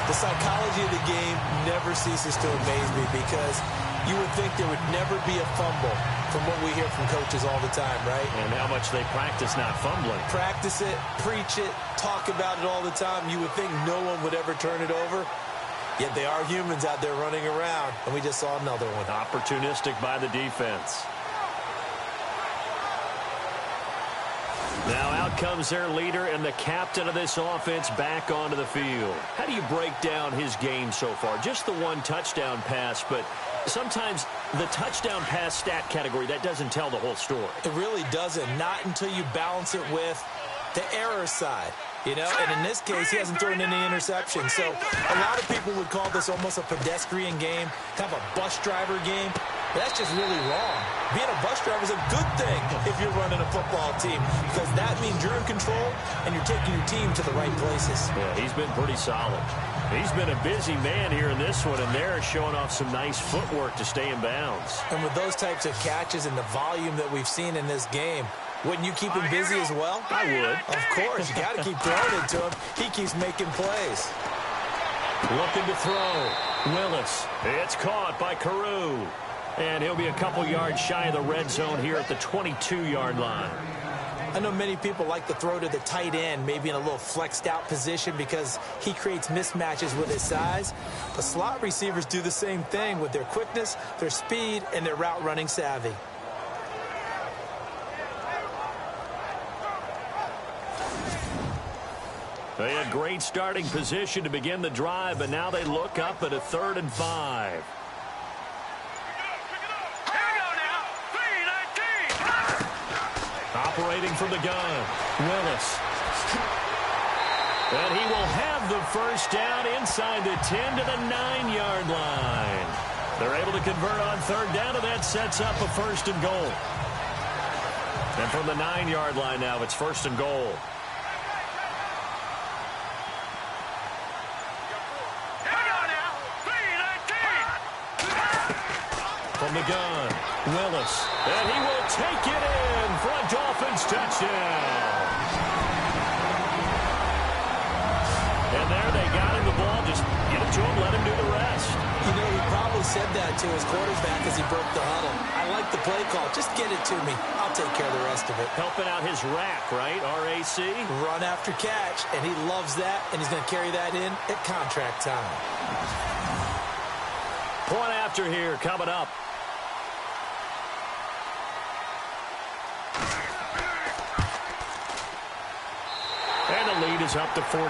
The psychology of the game never ceases to amaze me because you would think there would never be a fumble from what we hear from coaches all the time, right? And how much they practice not fumbling. Practice it, preach it, talk about it all the time. You would think no one would ever turn it over. Yet they are humans out there running around, and we just saw another one. Opportunistic by the defense. Now out comes their leader and the captain of this offense back onto the field. How do you break down his game so far? Just the one touchdown pass, but sometimes the touchdown pass stat category, that doesn't tell the whole story. It really doesn't. Not until you balance it with the error side. You know, and in this case, he hasn't thrown any interceptions. So a lot of people would call this almost a pedestrian game, kind of a bus driver game. But that's just really wrong. Being a bus driver is a good thing if you're running a football team because that means you're in control and you're taking your team to the right places. Yeah, he's been pretty solid. He's been a busy man here in this one, and they're showing off some nice footwork to stay in bounds. And with those types of catches and the volume that we've seen in this game, wouldn't you keep him busy as well? I would. Of course. You got to keep throwing it to him. He keeps making plays. Looking to throw. Willis. It's caught by Carew. And he'll be a couple yards shy of the red zone here at the 22-yard line. I know many people like to throw to the tight end, maybe in a little flexed out position because he creates mismatches with his size. But slot receivers do the same thing with their quickness, their speed, and their route running savvy. They had great starting position to begin the drive, but now they look up at a 3rd and 5. Operating from the gun, Willis. And he will have the first down inside the 10 to the 9-yard line. They're able to convert on 3rd down, and that sets up a 1st and goal. And from the 9-yard line now, it's 1st and goal. From the gun, Willis, and he will take it in for a Dolphins touchdown. And there they got him the ball. Just get it to him, let him do the rest. You know, he probably said that to his quarterback as he broke the huddle. I like the play call. Just get it to me. I'll take care of the rest of it. Helping out his rack, right? RAC. Run after catch, and he loves that, and he's going to carry that in at contract time. Point after here coming up. And the lead is up to 14.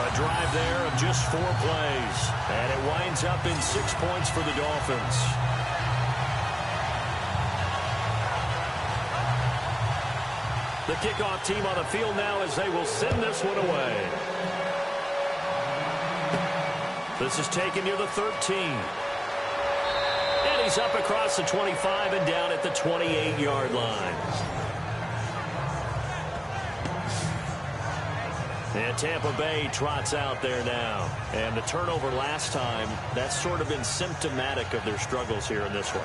A drive there of just 4 plays. And it winds up in 6 points for the Dolphins. The kickoff team on the field now as they will send this one away. This is taken near the 13. And he's up across the 25 and down at the 28-yard line. And Tampa Bay trots out there now. And the turnover last time, that's sort of been symptomatic of their struggles here in this one.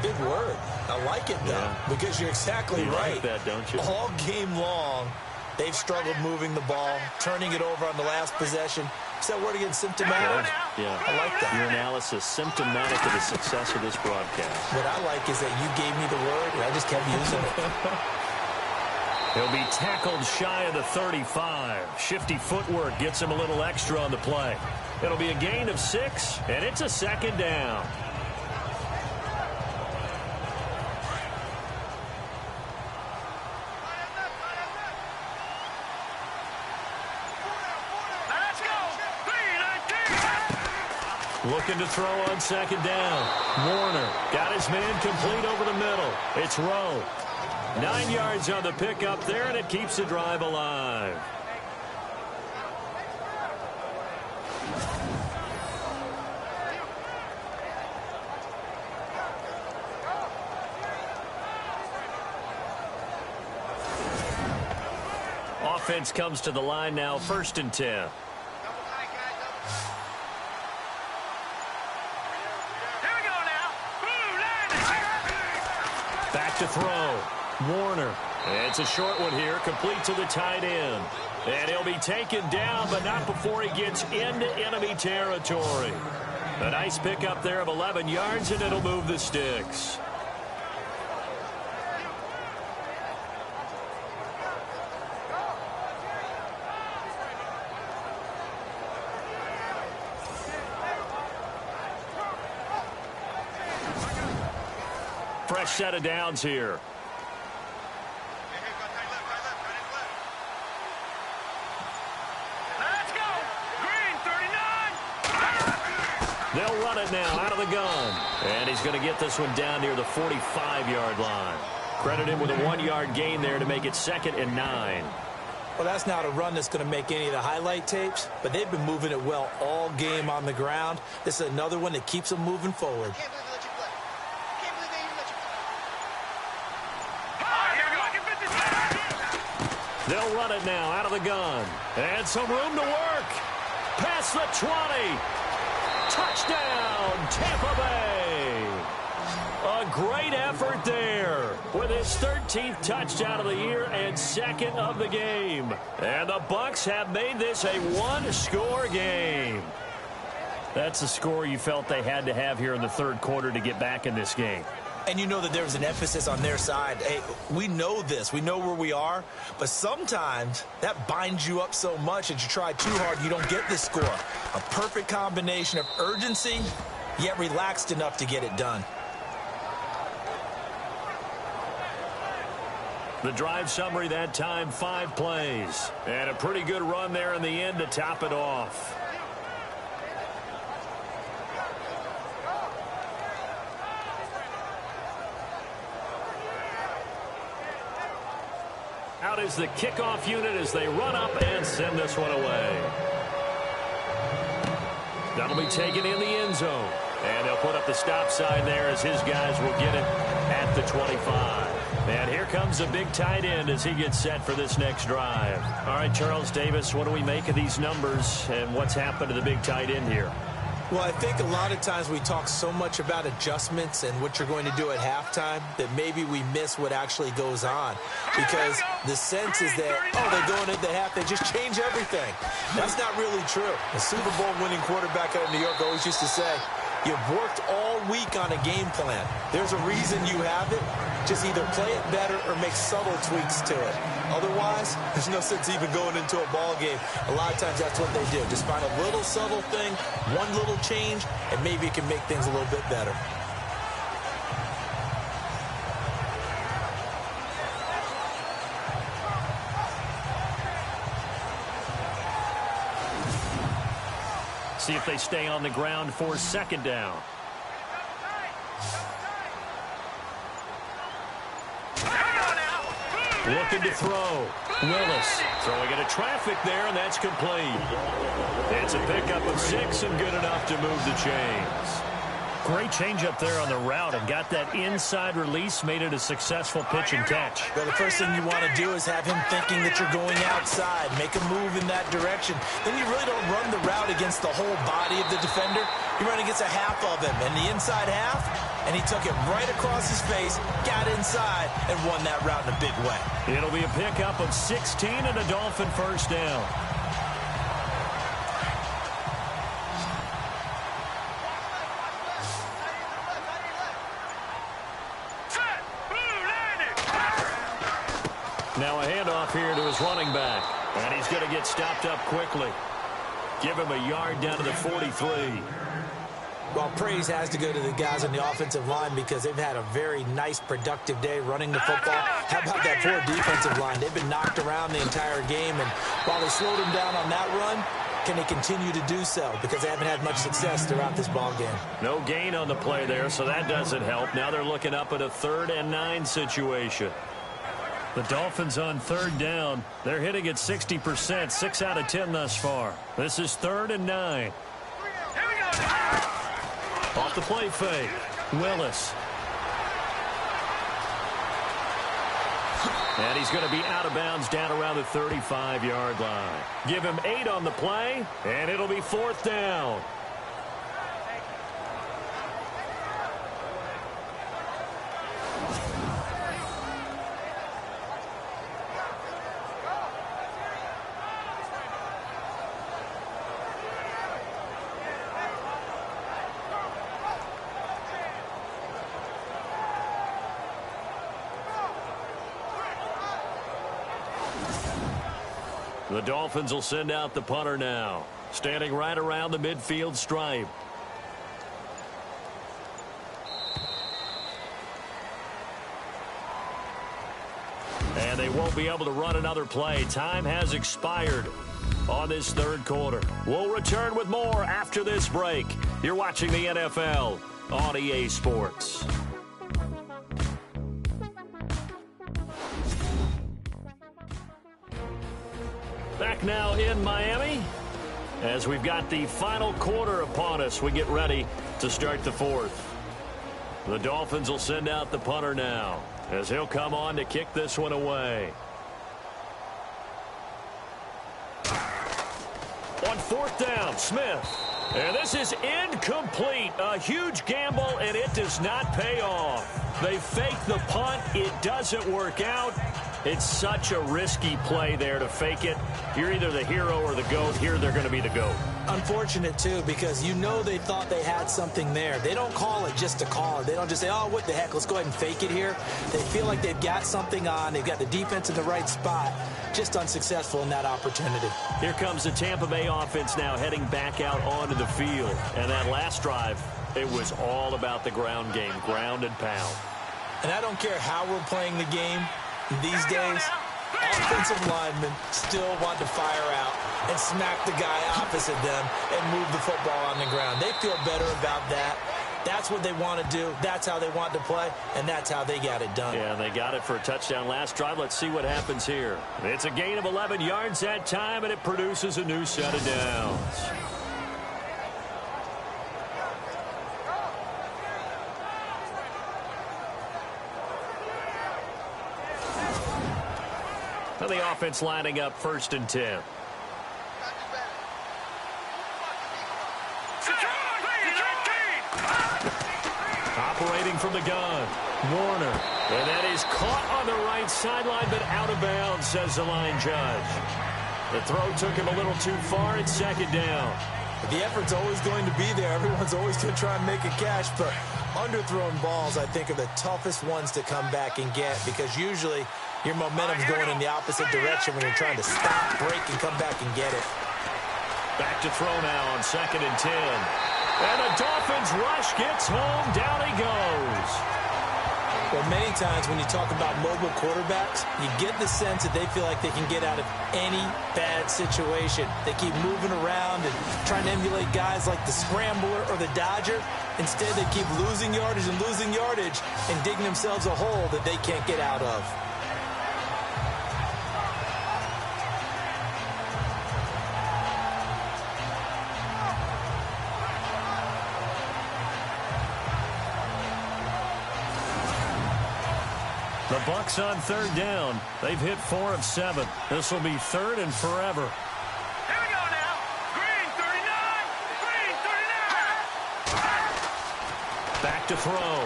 Big word. I like it, though, because you're exactly right. Like that, don't you? All game long, they've struggled moving the ball, turning it over on the last possession. Is that word again, symptomatic? Yeah. I like that. Your analysis, symptomatic of the success of this broadcast. What I like is that you gave me the word, and I just kept using it. He'll be tackled shy of the 35. Shifty footwork gets him a little extra on the play. It'll be a gain of 6, and it's a second down. Looking to throw on second down. Warner got his man complete over the middle. It's Rowe. 9 yards on the pickup there, and it keeps the drive alive. Offense comes to the line now, 1st and 10. Back to throw. Warner. It's a short one here, complete to the tight end. And he'll be taken down, but not before he gets into enemy territory. A nice pickup there of 11 yards, and it'll move the sticks. Fresh set of downs here. Let's go. Green 39. They'll run it now out of the gun. And he's going to get this one down near the 45-yard line. Credit him with a 1-yard gain there to make it 2nd and 9. Well, that's not a run that's going to make any of the highlight tapes, but they've been moving it well all game on the ground. This is another one that keeps them moving forward. They'll run it now out of the gun. And some room to work. Past the 20. Touchdown, Tampa Bay. A great effort there with his 13th touchdown of the year and 2nd of the game. And the Bucs have made this a one-score game. That's the score you felt they had to have here in the 3rd quarter to get back in this game. And you know that there's an emphasis on their side. Hey, we know this. We know where we are. But sometimes that binds you up so much that you try too hard, you don't get this score. A perfect combination of urgency, yet relaxed enough to get it done. The drive summary that time, 5 plays. And a pretty good run there in the end to top it off. Out is the kickoff unit as they run up and send this one away. That'll be taken in the end zone. And they'll put up the stop sign there as his guys will get it at the 25. And here comes the big tight end as he gets set for this next drive. All right, Charles Davis, what do we make of these numbers and what's happened to the big tight end here? Well, I think a lot of times we talk so much about adjustments and what you're going to do at halftime that maybe we miss what actually goes on. Because the sense is that, oh, they're going into half, they just change everything. That's not really true. The Super Bowl winning quarterback out of New York always used to say, you've worked all week on a game plan. There's a reason you have it. Just either play it better or make subtle tweaks to it. Otherwise, there's no sense even going into a ball game. A lot of times that's what they do. Just find a little subtle thing, one little change, and maybe it can make things a little bit better. See if they stay on the ground for 2nd down. Looking to throw. Willis throwing into traffic there, and that's complete. It's a pickup of 6 and good enough to move the chains. Great change up there on the route and got that inside release, made it a successful pitch and catch. Well, the first thing you want to do is have him thinking that you're going outside, make a move in that direction. Then you really don't run the route against the whole body of the defender. You run against a half of him, and the inside half, and he took it right across his face, got inside, and won that route in a big way. It'll be a pickup of 16 and a Dolphin first down. Now a handoff here to his running back. And he's going to get stopped up quickly. Give him a yard down to the 43. Well, praise has to go to the guys on the offensive line because they've had a very nice, productive day running the football. How about that poor defensive line? They've been knocked around the entire game, and while they slowed them down on that run, can they continue to do so? Because they haven't had much success throughout this ball game. No gain on the play there, so that doesn't help. Now they're looking up at a 3rd and 9 situation. The Dolphins on 3rd down. They're hitting at 60%, 6 out of 10 thus far. This is 3rd and 9. Off the play fake. Willis. And he's going to be out of bounds down around the 35-yard line. Give him 8 on the play, and it'll be 4th down. The Dolphins will send out the punter now, standing right around the midfield stripe. And they won't be able to run another play. Time has expired on this 3rd quarter. We'll return with more after this break. You're watching the NFL on EA Sports. Back now in Miami as we've got the final quarter upon us. We get ready to start the 4th. The Dolphins will send out the punter now as he'll come on to kick this one away. On 4th down, Smith. And this is incomplete. A huge gamble, and it does not pay off. They fake the punt. It doesn't work out. It's such a risky play there to fake it. You're either the hero or the GOAT. Here they're going to be the GOAT. Unfortunate, too, because you know they thought they had something there. They don't call it just to call it. They don't just say, oh, what the heck, let's go ahead and fake it here. They feel like they've got something on. They've got the defense in the right spot. Just unsuccessful in that opportunity. Here comes the Tampa Bay offense now heading back out onto the field. And that last drive, it was all about the ground game, ground and pound. And I don't care how we're playing the game. These days, offensive linemen still want to fire out and smack the guy opposite them and move the football on the ground. They feel better about that. That's what they want to do. That's how they want to play, and that's how they got it done. Yeah, and they got it for a touchdown last drive. Let's see what happens here. It's a gain of 11 yards that time, and it produces a new set of downs. And the offense lining up 1st and 10. Operating from the gun, Warner. And that is caught on the right sideline, but out of bounds, says the line judge. The throw took him a little too far. It's 2nd down. The effort's always going to be there. Everyone's always going to try and make a catch, but underthrown balls, I think, are the toughest ones to come back and get because usually your momentum's going in the opposite direction when you're trying to stop, break, and come back and get it. Back to throw now on 2nd and 10. And the Dolphins rush gets home. Down he goes. Well, many times when you talk about mobile quarterbacks, you get the sense that they feel like they can get out of any bad situation. They keep moving around and trying to emulate guys like the Scrambler or the Dodger. Instead, they keep losing yardage and digging themselves a hole that they can't get out of. The Bucs on third down. They've hit 4 of 7. This will be 3rd and forever. Here we go now. Green 39. Green 39. Back to throw.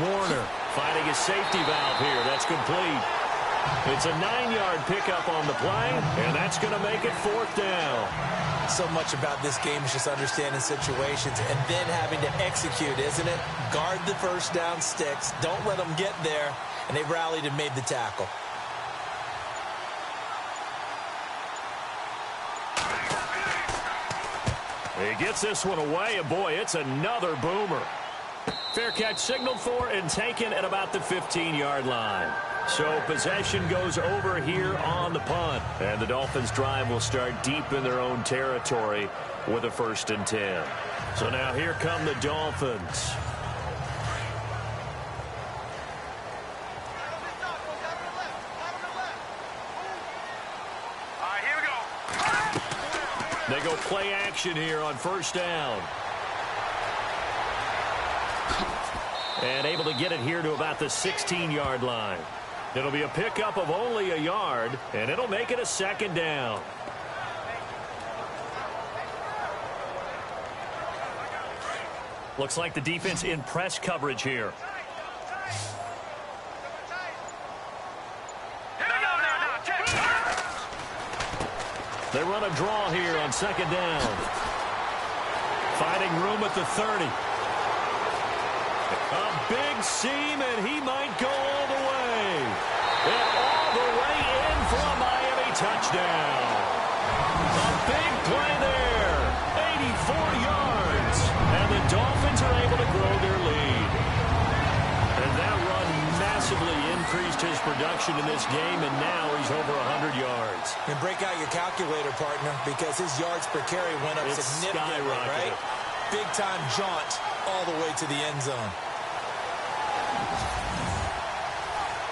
Warner finding a safety valve here. That's complete. It's a 9-yard pickup on the play, and that's going to make it 4th down. So much about this game is just understanding situations and then having to execute, isn't it? Guard the first down sticks. Don't let them get there. And they rallied and made the tackle. He gets this one away, and boy, it's another boomer. Fair catch signaled for and taken at about the 15-yard line. So possession goes over here on the punt. And the Dolphins' drive will start deep in their own territory with a 1st and 10. So now here come the Dolphins. All right, here we go. They go play action here on 1st down. And able to get it here to about the 16-yard line. It'll be a pickup of only a yard, and it'll make it a 2nd down. Looks like the defense in press coverage here. They run a draw here on 2nd down. Finding room at the 30. A big seam, and he might go all the way. And all the way in for a Miami touchdown. A big play there. 84 yards. And the Dolphins are able to grow their lead. And that run massively increased his production in this game, and now he's over 100 yards. And break out your calculator, partner, because his yards per carry went up significantly, right? Big-time jaunt all the way to the end zone.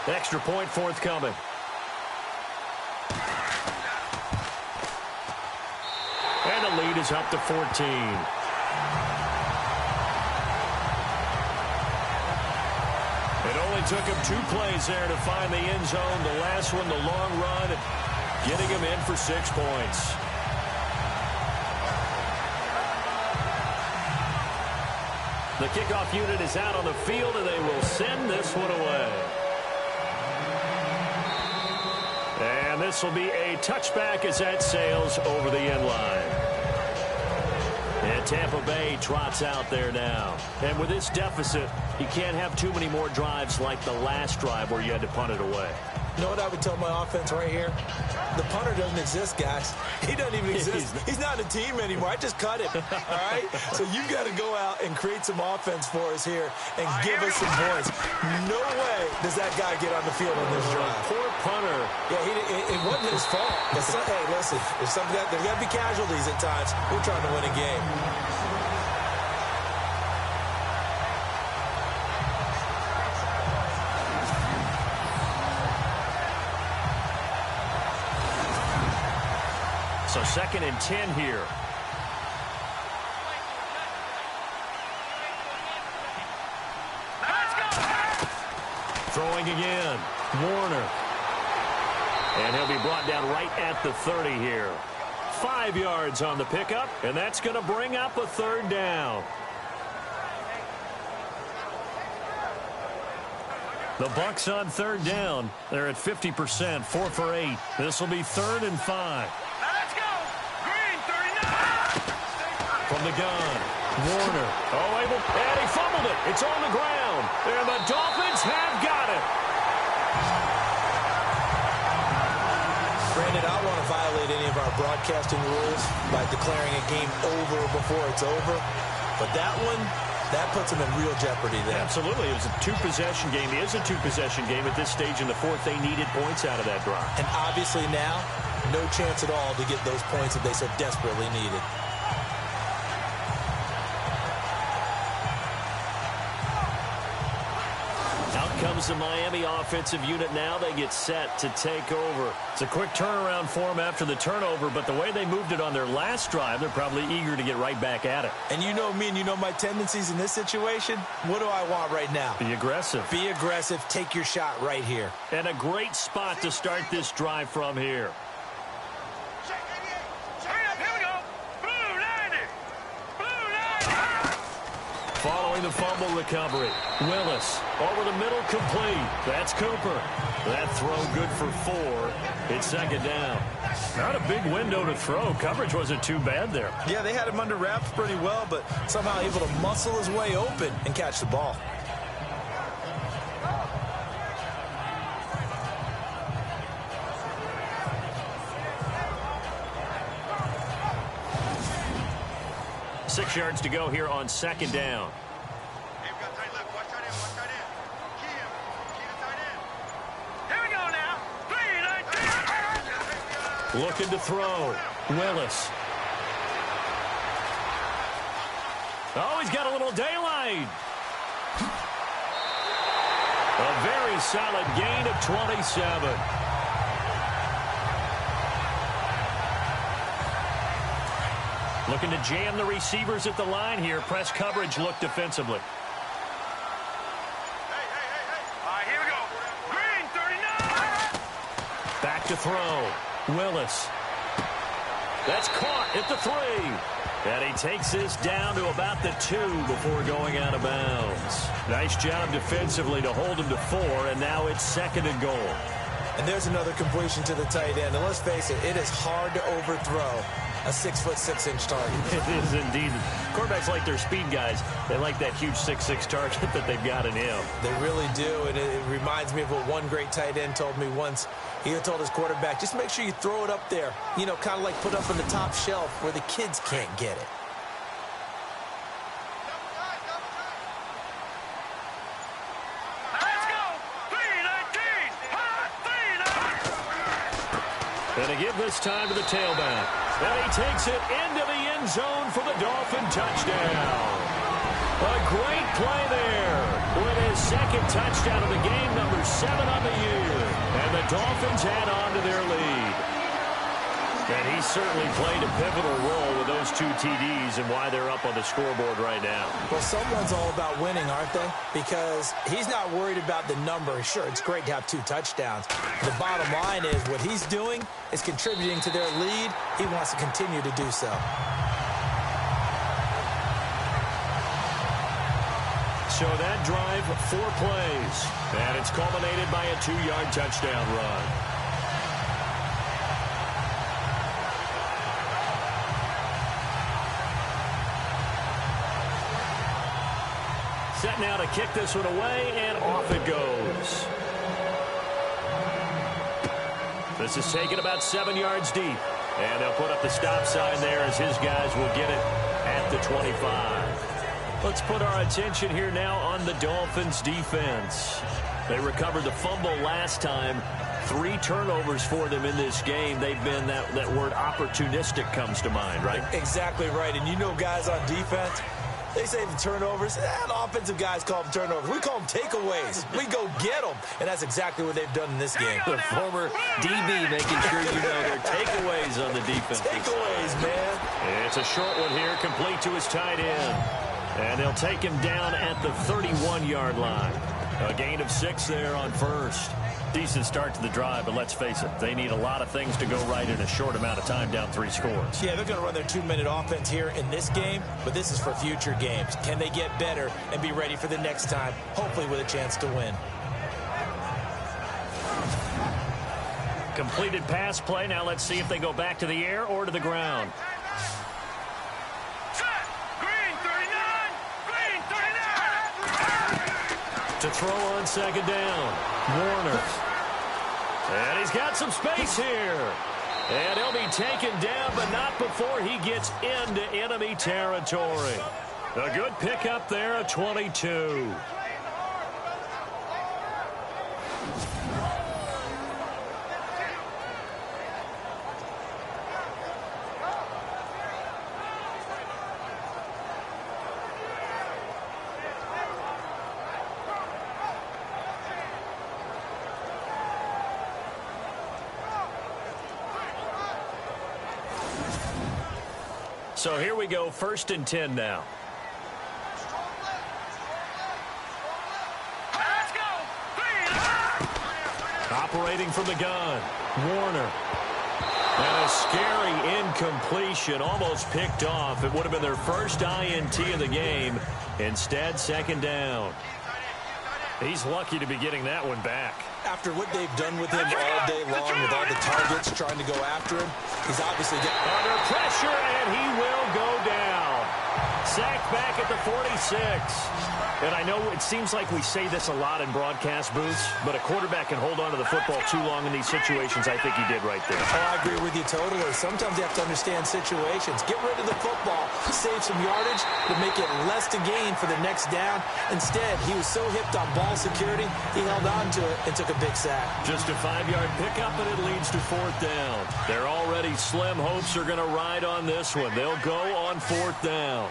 Extra point forthcoming. And the lead is up to 14. It only took him 2 plays there to find the end zone. The last one, the long run, getting him in for 6 points. The kickoff unit is out on the field, and they will send this one away. And this will be a touchback as that sails over the end line. And Tampa Bay trots out there now. And with this deficit, you can't have too many more drives like the last drive where you had to punt it away. You know what I would tell my offense right here? The punter doesn't exist, guys. He doesn't even exist. He's not a team anymore. I just cut him, all right? So you've got to go out and create some offense for us here and give us some points. No way does that guy get on the field on this drive. Poor punter. Yeah, it wasn't his fault. Hey, listen, there's got to be casualties at times. We're trying to win a game. So 2nd and 10 here. Let's go. Throwing again. Warner. And he'll be brought down right at the 30 here. 5 yards on the pickup, and that's going to bring up a 3rd down. The Bucs on 3rd down. They're at 50%, 4 for 8. This will be 3rd and 5. Let's go. Green 39. From the gun, Warner. Oh, able, and he fumbled it. It's on the ground, and the Dolphins have got it. Brandon, I don't want to violate any of our broadcasting rules by declaring a game over before it's over, but that one, that puts them in real jeopardy there. Absolutely. It was a 2-possession game. It is a 2-possession game at this stage in the 4th. They needed points out of that drive. And obviously now, no chance at all to get those points that they so desperately needed. Out comes comes the Miami offensive unit now. They get set to take over. It's a quick turnaround for them after the turnover, but the way they moved it on their last drive, they're probably eager to get right back at it. And you know me and you know my tendencies in this situation. What do I want right now? Be aggressive. Be aggressive. Take your shot right here. And a great spot to start this drive from here. Following the fumble recovery, Willis over the middle, complete. That's Cooper. That throw good for 4. It's second down. Not a big window to throw. Coverage wasn't too bad there. Yeah, they had him under wraps pretty well, but somehow able to muscle his way open and catch the ball. Six yards to go here on second down. Hey, we got tight left. Watch tight end. Watch tight end. Key him. Key the tight end. Here we go now. 3-19. Looking to throw. Willis. Oh, he's got a little daylight. A very solid gain of 27. Looking to jam the receivers at the line here. Press coverage look defensively. Hey. All right, here we go. Green, 39. Back to throw. Willis. That's caught at the 3. And he takes this down to about the 2 before going out of bounds. Nice job defensively to hold him to 4, and now it's second and goal. And there's another completion to the tight end. And let's face it, it is hard to overthrow a 6'6" target. It is indeed. Quarterbacks like their speed guys. They like that huge 6'6" target that they've got in him. They really do, and it reminds me of what one great tight end told me once. He told his quarterback, just make sure you throw it up there. You know, kind of like put up on the top shelf where the kids can't get it. Let's go. 3-19. Hot 3-19. And to give this time to the tailback. And he takes it into the end zone for the Dolphin touchdown. A great play there with his second touchdown of the game, number 7 on the year. And the Dolphins add on to their lead. And he certainly played a pivotal role with those 2 TDs and why they're up on the scoreboard right now. Well, someone's all about winning, aren't they? Because he's not worried about the number. Sure, it's great to have 2 touchdowns. The bottom line is what he's doing is contributing to their lead. He wants to continue to do so. So that drive, 4 plays. And it's culminated by a 2-yard touchdown run. Set now to kick this one away, and off it goes. This is taken about 7 yards deep. And they'll put up the stop sign there as his guys will get it at the 25. Let's put our attention here now on the Dolphins' defense. They recovered the fumble last time. 3 turnovers for them in this game. They've been, that word opportunistic comes to mind, right? Exactly right. And you know guys on defense, they say the turnovers, and offensive guys call them turnovers. We call them takeaways. We go get them. And that's exactly what they've done in this game. The former DB making sure you know their takeaways on the defense. Takeaways, man. It's a short one here, complete to his tight end. And they'll take him down at the 31-yard line. A gain of 6 there on first. Decent start to the drive, but let's face it, they need a lot of things to go right in a short amount of time, down 3 scores. Yeah, they're going to run their 2-minute offense here in this game, but this is for future games. Can they get better and be ready for the next time, hopefully with a chance to win? Completed pass play. Now let's see if they go back to the air or to the ground. To throw on second down. Warner. And he's got some space here. And he'll be taken down, but not before he gets into enemy territory. A good pickup there, a 22. So here we go, 1st and 10 now. Let's go. Operating from the gun, Warner. And a scary incompletion, almost picked off. It would have been their first INT of the game. Instead, 2nd down. He's lucky to be getting that one back. After what they've done with him all day long, with all the targets trying to go after him, he's obviously getting under pressure, and he will go down. Sacked back at the 46. And I know it seems like we say this a lot in broadcast booths, but a quarterback can hold on to the football too long in these situations. I think he did right there. Oh, I agree with you totally. Sometimes you have to understand situations. Get rid of the football, save some yardage to make it less to gain for the next down. Instead, he was so hipped on ball security, he held on to it and took a big sack. Just a 5-yard pickup, and it leads to 4th down. Their already slim hopes are going to ride on this one. They'll go on 4th down.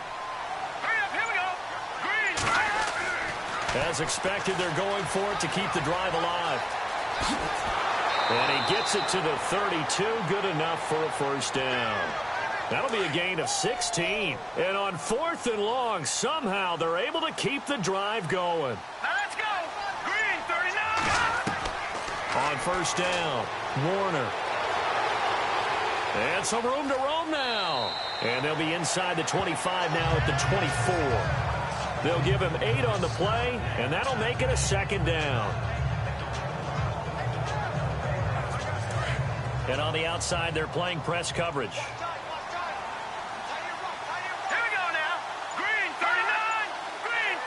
As expected, they're going for it to keep the drive alive. And he gets it to the 32. Good enough for a 1st down. That'll be a gain of 16. And on 4th and long, somehow they're able to keep the drive going. Now let's go. Green, 39. On 1st down, Warner. And some room to roam now. And they'll be inside the 25 now at the 24. They'll give him 8 on the play, and that'll make it a 2nd down. And on the outside, they're playing press coverage. Here we go now. Green, 39. Green,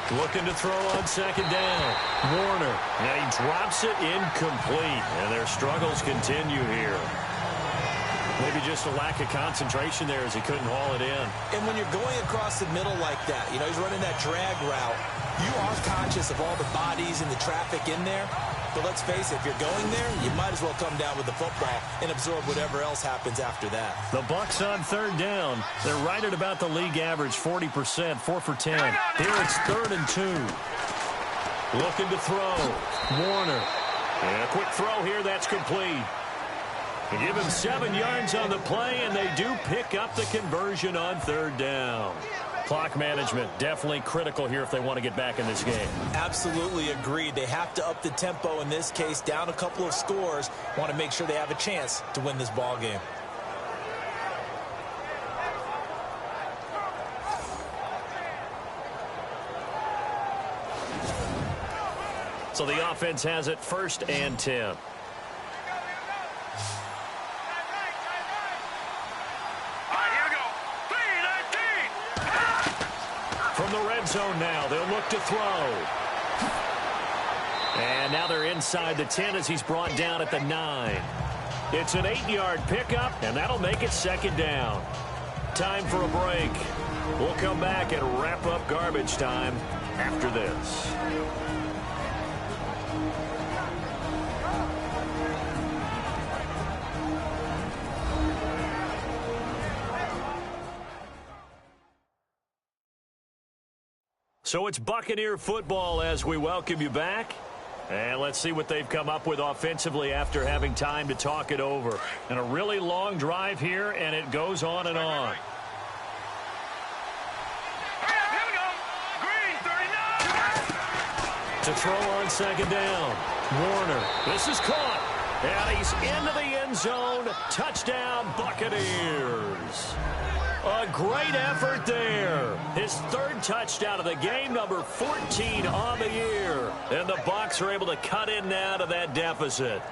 39. Looking to throw on 2nd down. Warner. Now he drops it incomplete, and their struggles continue here. Maybe just a lack of concentration there as he couldn't haul it in. And when you're going across the middle like that, you know, he's running that drag route, you are conscious of all the bodies and the traffic in there. But let's face it, if you're going there, you might as well come down with the football and absorb whatever else happens after that. The Bucs on 3rd down. They're right at about the league average, 40%, 4 for 10. Here it's 3rd and 2. Looking to throw. Warner. And a quick throw here, that's complete. They give him 7 yards on the play, and they do pick up the conversion on 3rd down. Clock management definitely critical here if they want to get back in this game. Absolutely agreed. They have to up the tempo in this case, down a couple of scores. Want to make sure they have a chance to win this ball game. So the offense has it 1st and 10. From the red zone now, they'll look to throw. And now they're inside the 10 as he's brought down at the 9. It's an 8-yard pickup, and that'll make it 2nd down. Time for a break. We'll come back and wrap up garbage time after this. So it's Buccaneer football as we welcome you back. And let's see what they've come up with offensively after having time to talk it over. And a really long drive here, and it goes on and on. Here we go. Green, 39. To throw on 2nd down. Warner. This is caught. And he's into the end zone. Touchdown, Buccaneers. A great effort there. His 3rd touchdown of the game, number 14 on the year. And the Bucs are able to cut in now to that deficit.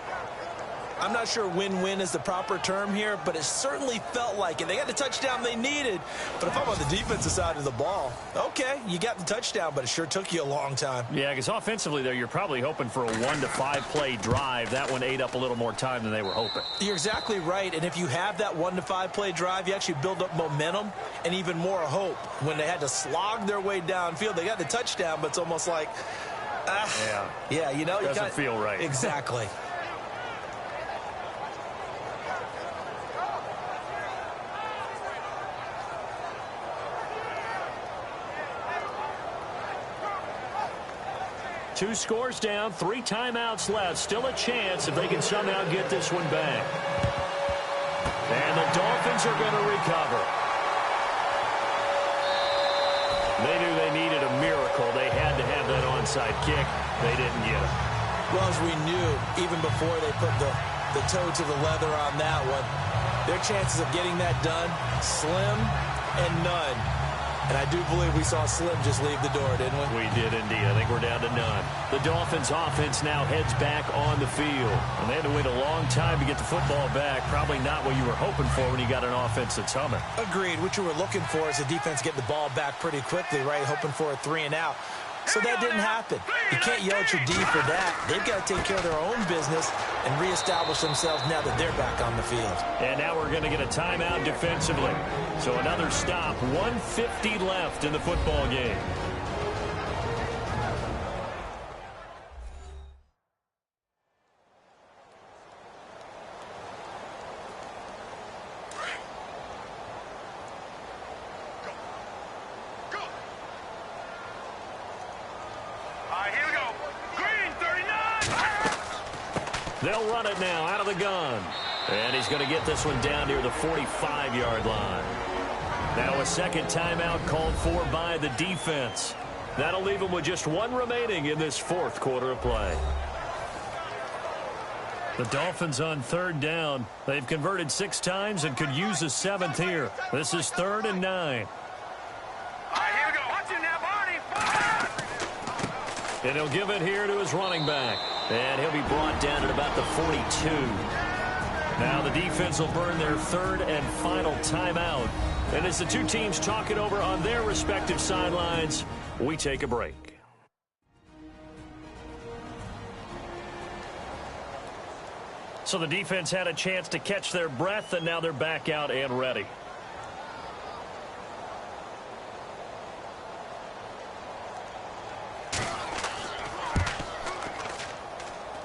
I'm not sure win-win is the proper term here, but it certainly felt like it. They got the touchdown they needed. But if I'm on the defensive side of the ball, okay, you got the touchdown, but it sure took you a long time. Yeah, because offensively, there, you're probably hoping for a 1 to 5 play drive. That one ate up a little more time than they were hoping. You're exactly right. And if you have that 1 to 5 play drive, you actually build up momentum and even more hope. When they had to slog their way downfield, they got the touchdown, but it's almost like, yeah, you know, doesn't feel right. Exactly. Two scores down, 3 timeouts left. Still a chance if they can somehow get this one back. And the Dolphins are going to recover. They knew they needed a miracle. They had to have that onside kick. They didn't get it. Well, as we knew, even before they put the toe to the leather on that one, their chances of getting that done, slim and none. And I do believe we saw Slim just leave the door, didn't we? We did indeed. I think we're down to none. The Dolphins offense now heads back on the field. And they had to wait a long time to get the football back. Probably not what you were hoping for when you got an offense that's humming. Agreed. What you were looking for is the defense getting the ball back pretty quickly, right? Hoping for a 3-and-out. So that didn't happen. You can't yell at your D for that. They've got to take care of their own business and reestablish themselves now that they're back on the field. And now we're going to get a timeout defensively. So another stop, 1:50 left in the football game. They'll run it now out of the gun. And he's going to get this one down near the 45-yard line. Now a second timeout called for by the defense. That'll leave them with just one remaining in this fourth quarter of play. The Dolphins on third down. They've converted 6 times and could use a 7th here. This is 3rd and 9. Here we go. Watch it now, Barney. And he'll give it here to his running back. And he'll be brought down at about the 42. Now the defense will burn their 3rd and final timeout. And as the two teams talk it over on their respective sidelines, we take a break. So the defense had a chance to catch their breath, and now they're back out and ready.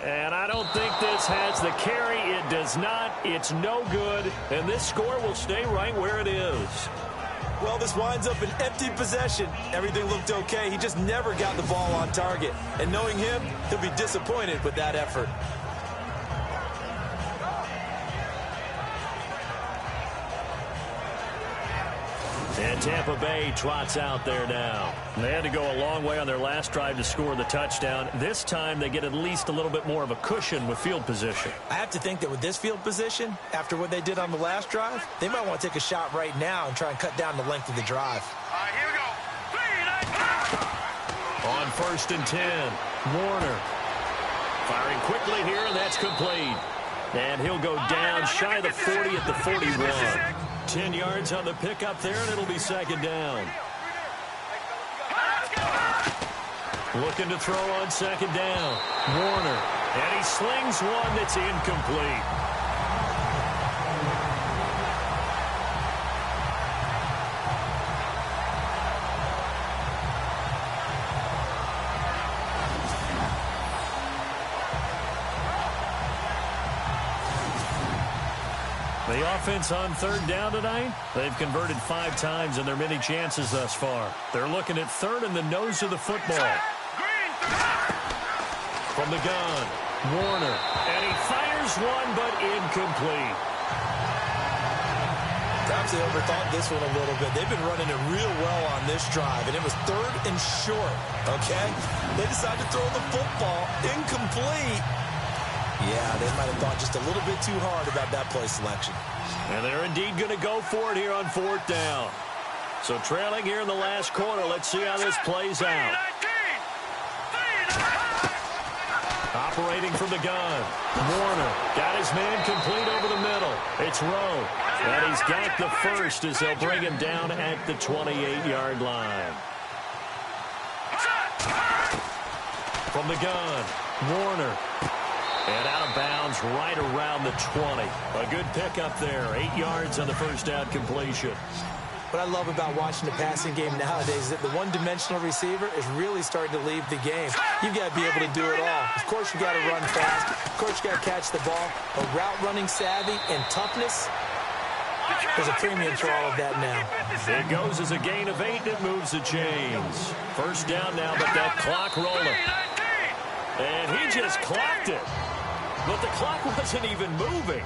And I don't think this has the carry. It does not. It's no good. And this score will stay right where it is. Well, this winds up an empty possession. Everything looked okay. He just never got the ball on target. And knowing him, he'll be disappointed with that effort. And Tampa Bay trots out there now. They had to go a long way on their last drive to score the touchdown. This time they get at least a little bit more of a cushion with field position. I have to think that with this field position, after what they did on the last drive, they might want to take a shot right now and try and cut down the length of the drive. Here we go. On 1st and 10, Warner firing quickly here, and that's complete. And he'll go down shy of the 40 at the 41. 10 yards on the pickup there, and it'll be 2nd down. Looking to throw on 2nd down. Warner. And he slings one that's incomplete. The offense on 3rd down tonight, they've converted 5 times in their many chances thus far. They're looking at 3rd and the nose of the football. From the gun, Warner. And he fires one, but incomplete. Perhaps they overthought this one a little bit. They've been running it real well on this drive, and it was 3rd and short, okay? They decided to throw the football incomplete. Yeah, they might have thought just a little bit too hard about that play selection. And they're indeed going to go for it here on 4th down. So trailing here in the last quarter. Let's see how this plays out. Operating from the gun. Warner got his man complete over the middle. It's Rowe. And he's got the first as they'll bring him down at the 28-yard line. From the gun, Warner. And out of bounds right around the 20. A good pickup there. 8 yards on the first down completion. What I love about watching the passing game nowadays is that the one-dimensional receiver is really starting to leave the game. You've got to be able to do it all. Of course, you've got to run fast. Of course, you've got to catch the ball. But route running savvy and toughness, there's a premium for all of that now. It goes as a gain of 8. It moves the chains. First down now, but that clock rolling. And he just clocked it. But the clock wasn't even moving.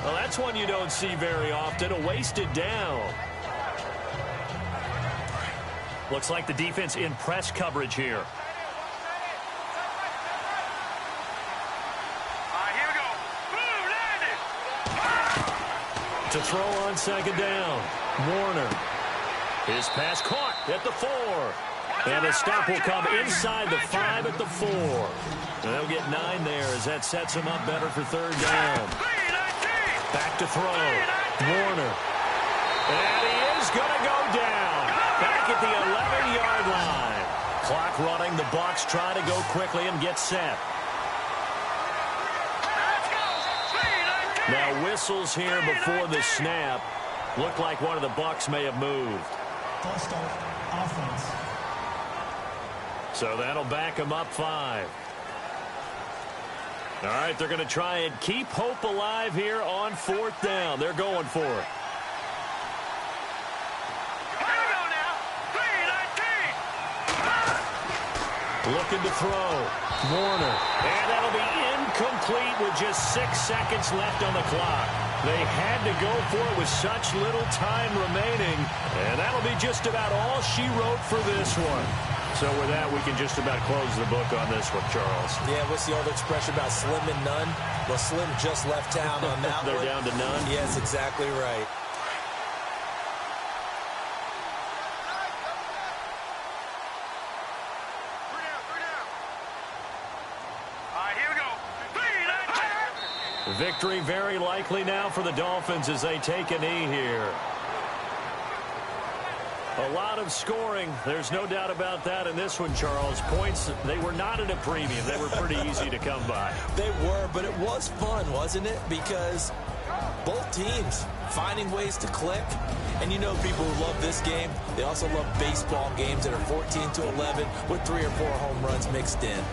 Well, that's one you don't see very often, a wasted down. Looks like the defense in press coverage here. Here we go. Boom, landed. To throw on second down. Warner. His pass caught at the 4. And a stop will come inside the 5 at the 4. They'll get 9 there as that sets him up better for third down. Back to throw. Warner. And he is going to go down. Back at the 11-yard line. Clock running. The Bucs try to go quickly and get set. Now whistles here before the snap. Looked like one of the Bucs may have moved. False start, offense. So that'll back him up 5. All right, they're going to try and keep hope alive here on 4th down. They're going for it. Looking to throw. Warner. And that'll be incomplete with just 6 seconds left on the clock. They had to go for it with such little time remaining. And that'll be just about all she wrote for this one. So with that, we can just about close the book on this one, Charles. Yeah, what's the old expression about slim and none? Well, Slim just left town on that They're one. down to none? Yes, exactly right. Victory very likely now for the Dolphins as they take a knee here. A lot of scoring. There's no doubt about that in this one, Charles. Points, they were not at a premium. They were pretty easy to come by. They were, but it was fun, wasn't it? Because both teams finding ways to click. And you know people who love this game, they also love baseball games that are 14-11 with 3 or 4 home runs mixed in.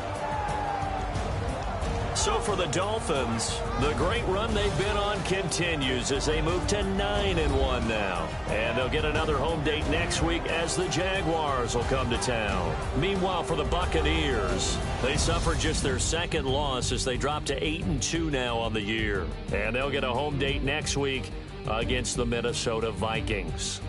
So for the Dolphins, the great run they've been on continues as they move to 9-1 now. And they'll get another home date next week as the Jaguars will come to town. Meanwhile, for the Buccaneers, they suffered just their 2nd loss as they drop to 8-2 now on the year. And they'll get a home date next week against the Minnesota Vikings.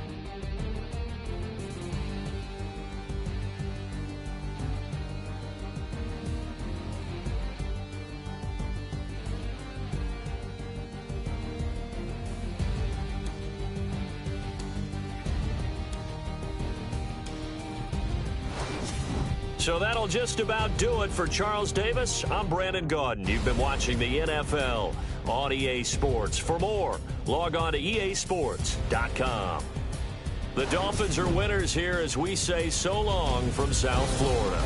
So that'll just about do it for Charles Davis. I'm Brandon Gaudin. You've been watching the NFL on EA Sports. For more, log on to easports.com. The Dolphins are winners here as we say so long from South Florida.